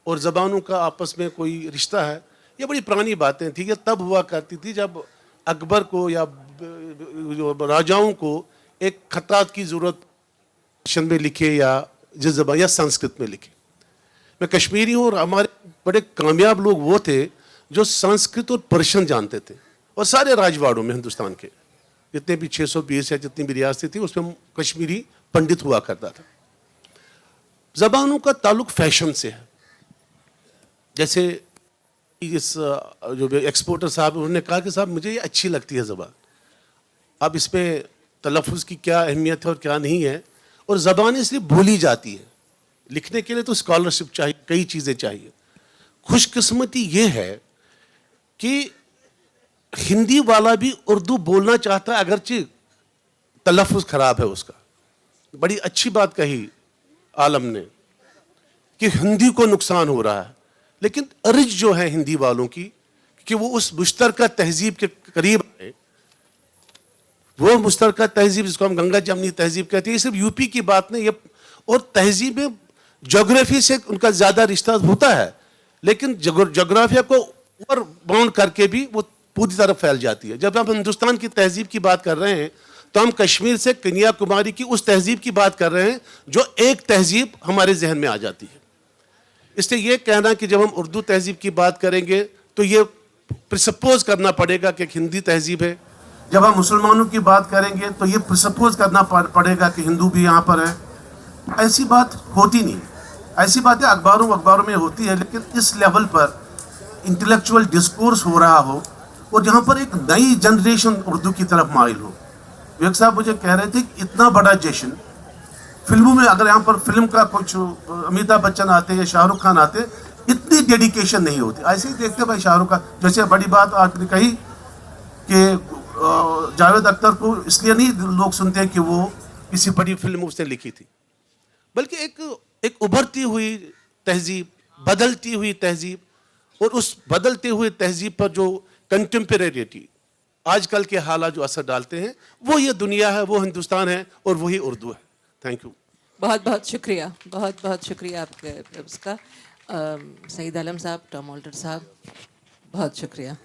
और ज़बानों का आपस में कोई रिश्ता है, ये बड़ी पुरानी बातें थी। ये तब हुआ करती थी जब अकबर को या राजाओं को एक खतात की ज़रूरत में लिखे या जिस ज़बान या संस्कृत में लिखे। मैं कश्मीरी हूँ और हमारे बड़े कामयाब लोग वो थे जो संस्कृत और पर्शियन जानते थे, और सारे राजवाड़ों में हिंदुस्तान के जितने भी 620 या जितनी भी रियासतें थी उसमें कश्मीरी पंडित हुआ करता था। जबानों का ताल्लुक फैशन से है। जैसे इस जो एक्सपोर्टर साहब उन्होंने कहा कि साहब मुझे ये अच्छी लगती है ज़बान, अब इस पे तलफ़ुज़ की क्या अहमियत है और क्या नहीं है, और ज़बान इसलिए भूली जाती है। लिखने के लिए तो स्कॉलरशिप चाहिए, कई चीज़ें चाहिए। खुशकिस्मती ये है कि हिंदी वाला भी उर्दू बोलना चाहता है, अगरचे तलफ़ुज़ ख़राब है उसका। बड़ी अच्छी बात कही आलम ने कि हिंदी को नुकसान हो रहा है, लेकिन अर्ज जो है हिंदी वालों की कि वो उस मुश्तरका तहजीब के करीब आए, वो मुश्तरका तहजीब जिसको हम गंगा जमनी तहजीब कहते हैं, ये सिर्फ यूपी की बात नहीं, ये और तहजीब में जोग्राफी से उनका ज़्यादा रिश्ता होता है, लेकिन जोग्राफिया को ओवर बाउंड करके भी वो पूरी तरह फैल जाती है। जब हम हिंदुस्तान की तहजीब की बात कर रहे हैं तो हम कश्मीर से कन्याकुमारी की उस तहजीब की बात कर रहे हैं जो एक तहजीब हमारे जहन में आ जाती है। इसलिए ये कहना कि जब हम उर्दू तहजीब की बात करेंगे तो ये प्रिसपोज करना पड़ेगा कि एक हिंदी तहजीब है, जब हम मुसलमानों की बात करेंगे तो ये प्रिसपोज करना पड़ेगा कि हिंदू भी यहाँ पर है। ऐसी बात होती नहीं। ऐसी बातें अखबारों में होती है, लेकिन इस लेवल पर इंटेलेक्चुअल डिस्कोर्स हो रहा हो और जहाँ पर एक नई जनरेशन उर्दू की तरफ माइल हो। विवेक साहब मुझे कह रहे थे कि इतना बड़ा जश्न फिल्मों में, अगर यहाँ पर फिल्म का कुछ अमिताभ बच्चन आते या शाहरुख खान आते, इतनी डेडिकेशन नहीं होती। ऐसे ही देखते भाई शाहरुख खान, जैसे बड़ी बात आपने कही कि जावेद अख्तर को इसलिए नहीं लोग सुनते कि वो किसी बड़ी फिल्म उसने लिखी थी, बल्कि एक उभरती हुई तहजीब, बदलती हुई तहजीब, और उस बदलते हुए तहजीब पर जो कंटेम्परेरिटी आजकल के हालात जो असर डालते हैं, वो ये दुनिया है, वो हिंदुस्तान है और वही उर्दू है। Thank you. बहुत बहुत शुक्रिया, बहुत बहुत शुक्रिया आपके उसका। सईद आलम साहब, टॉम ऑल्टर साहब, बहुत शुक्रिया।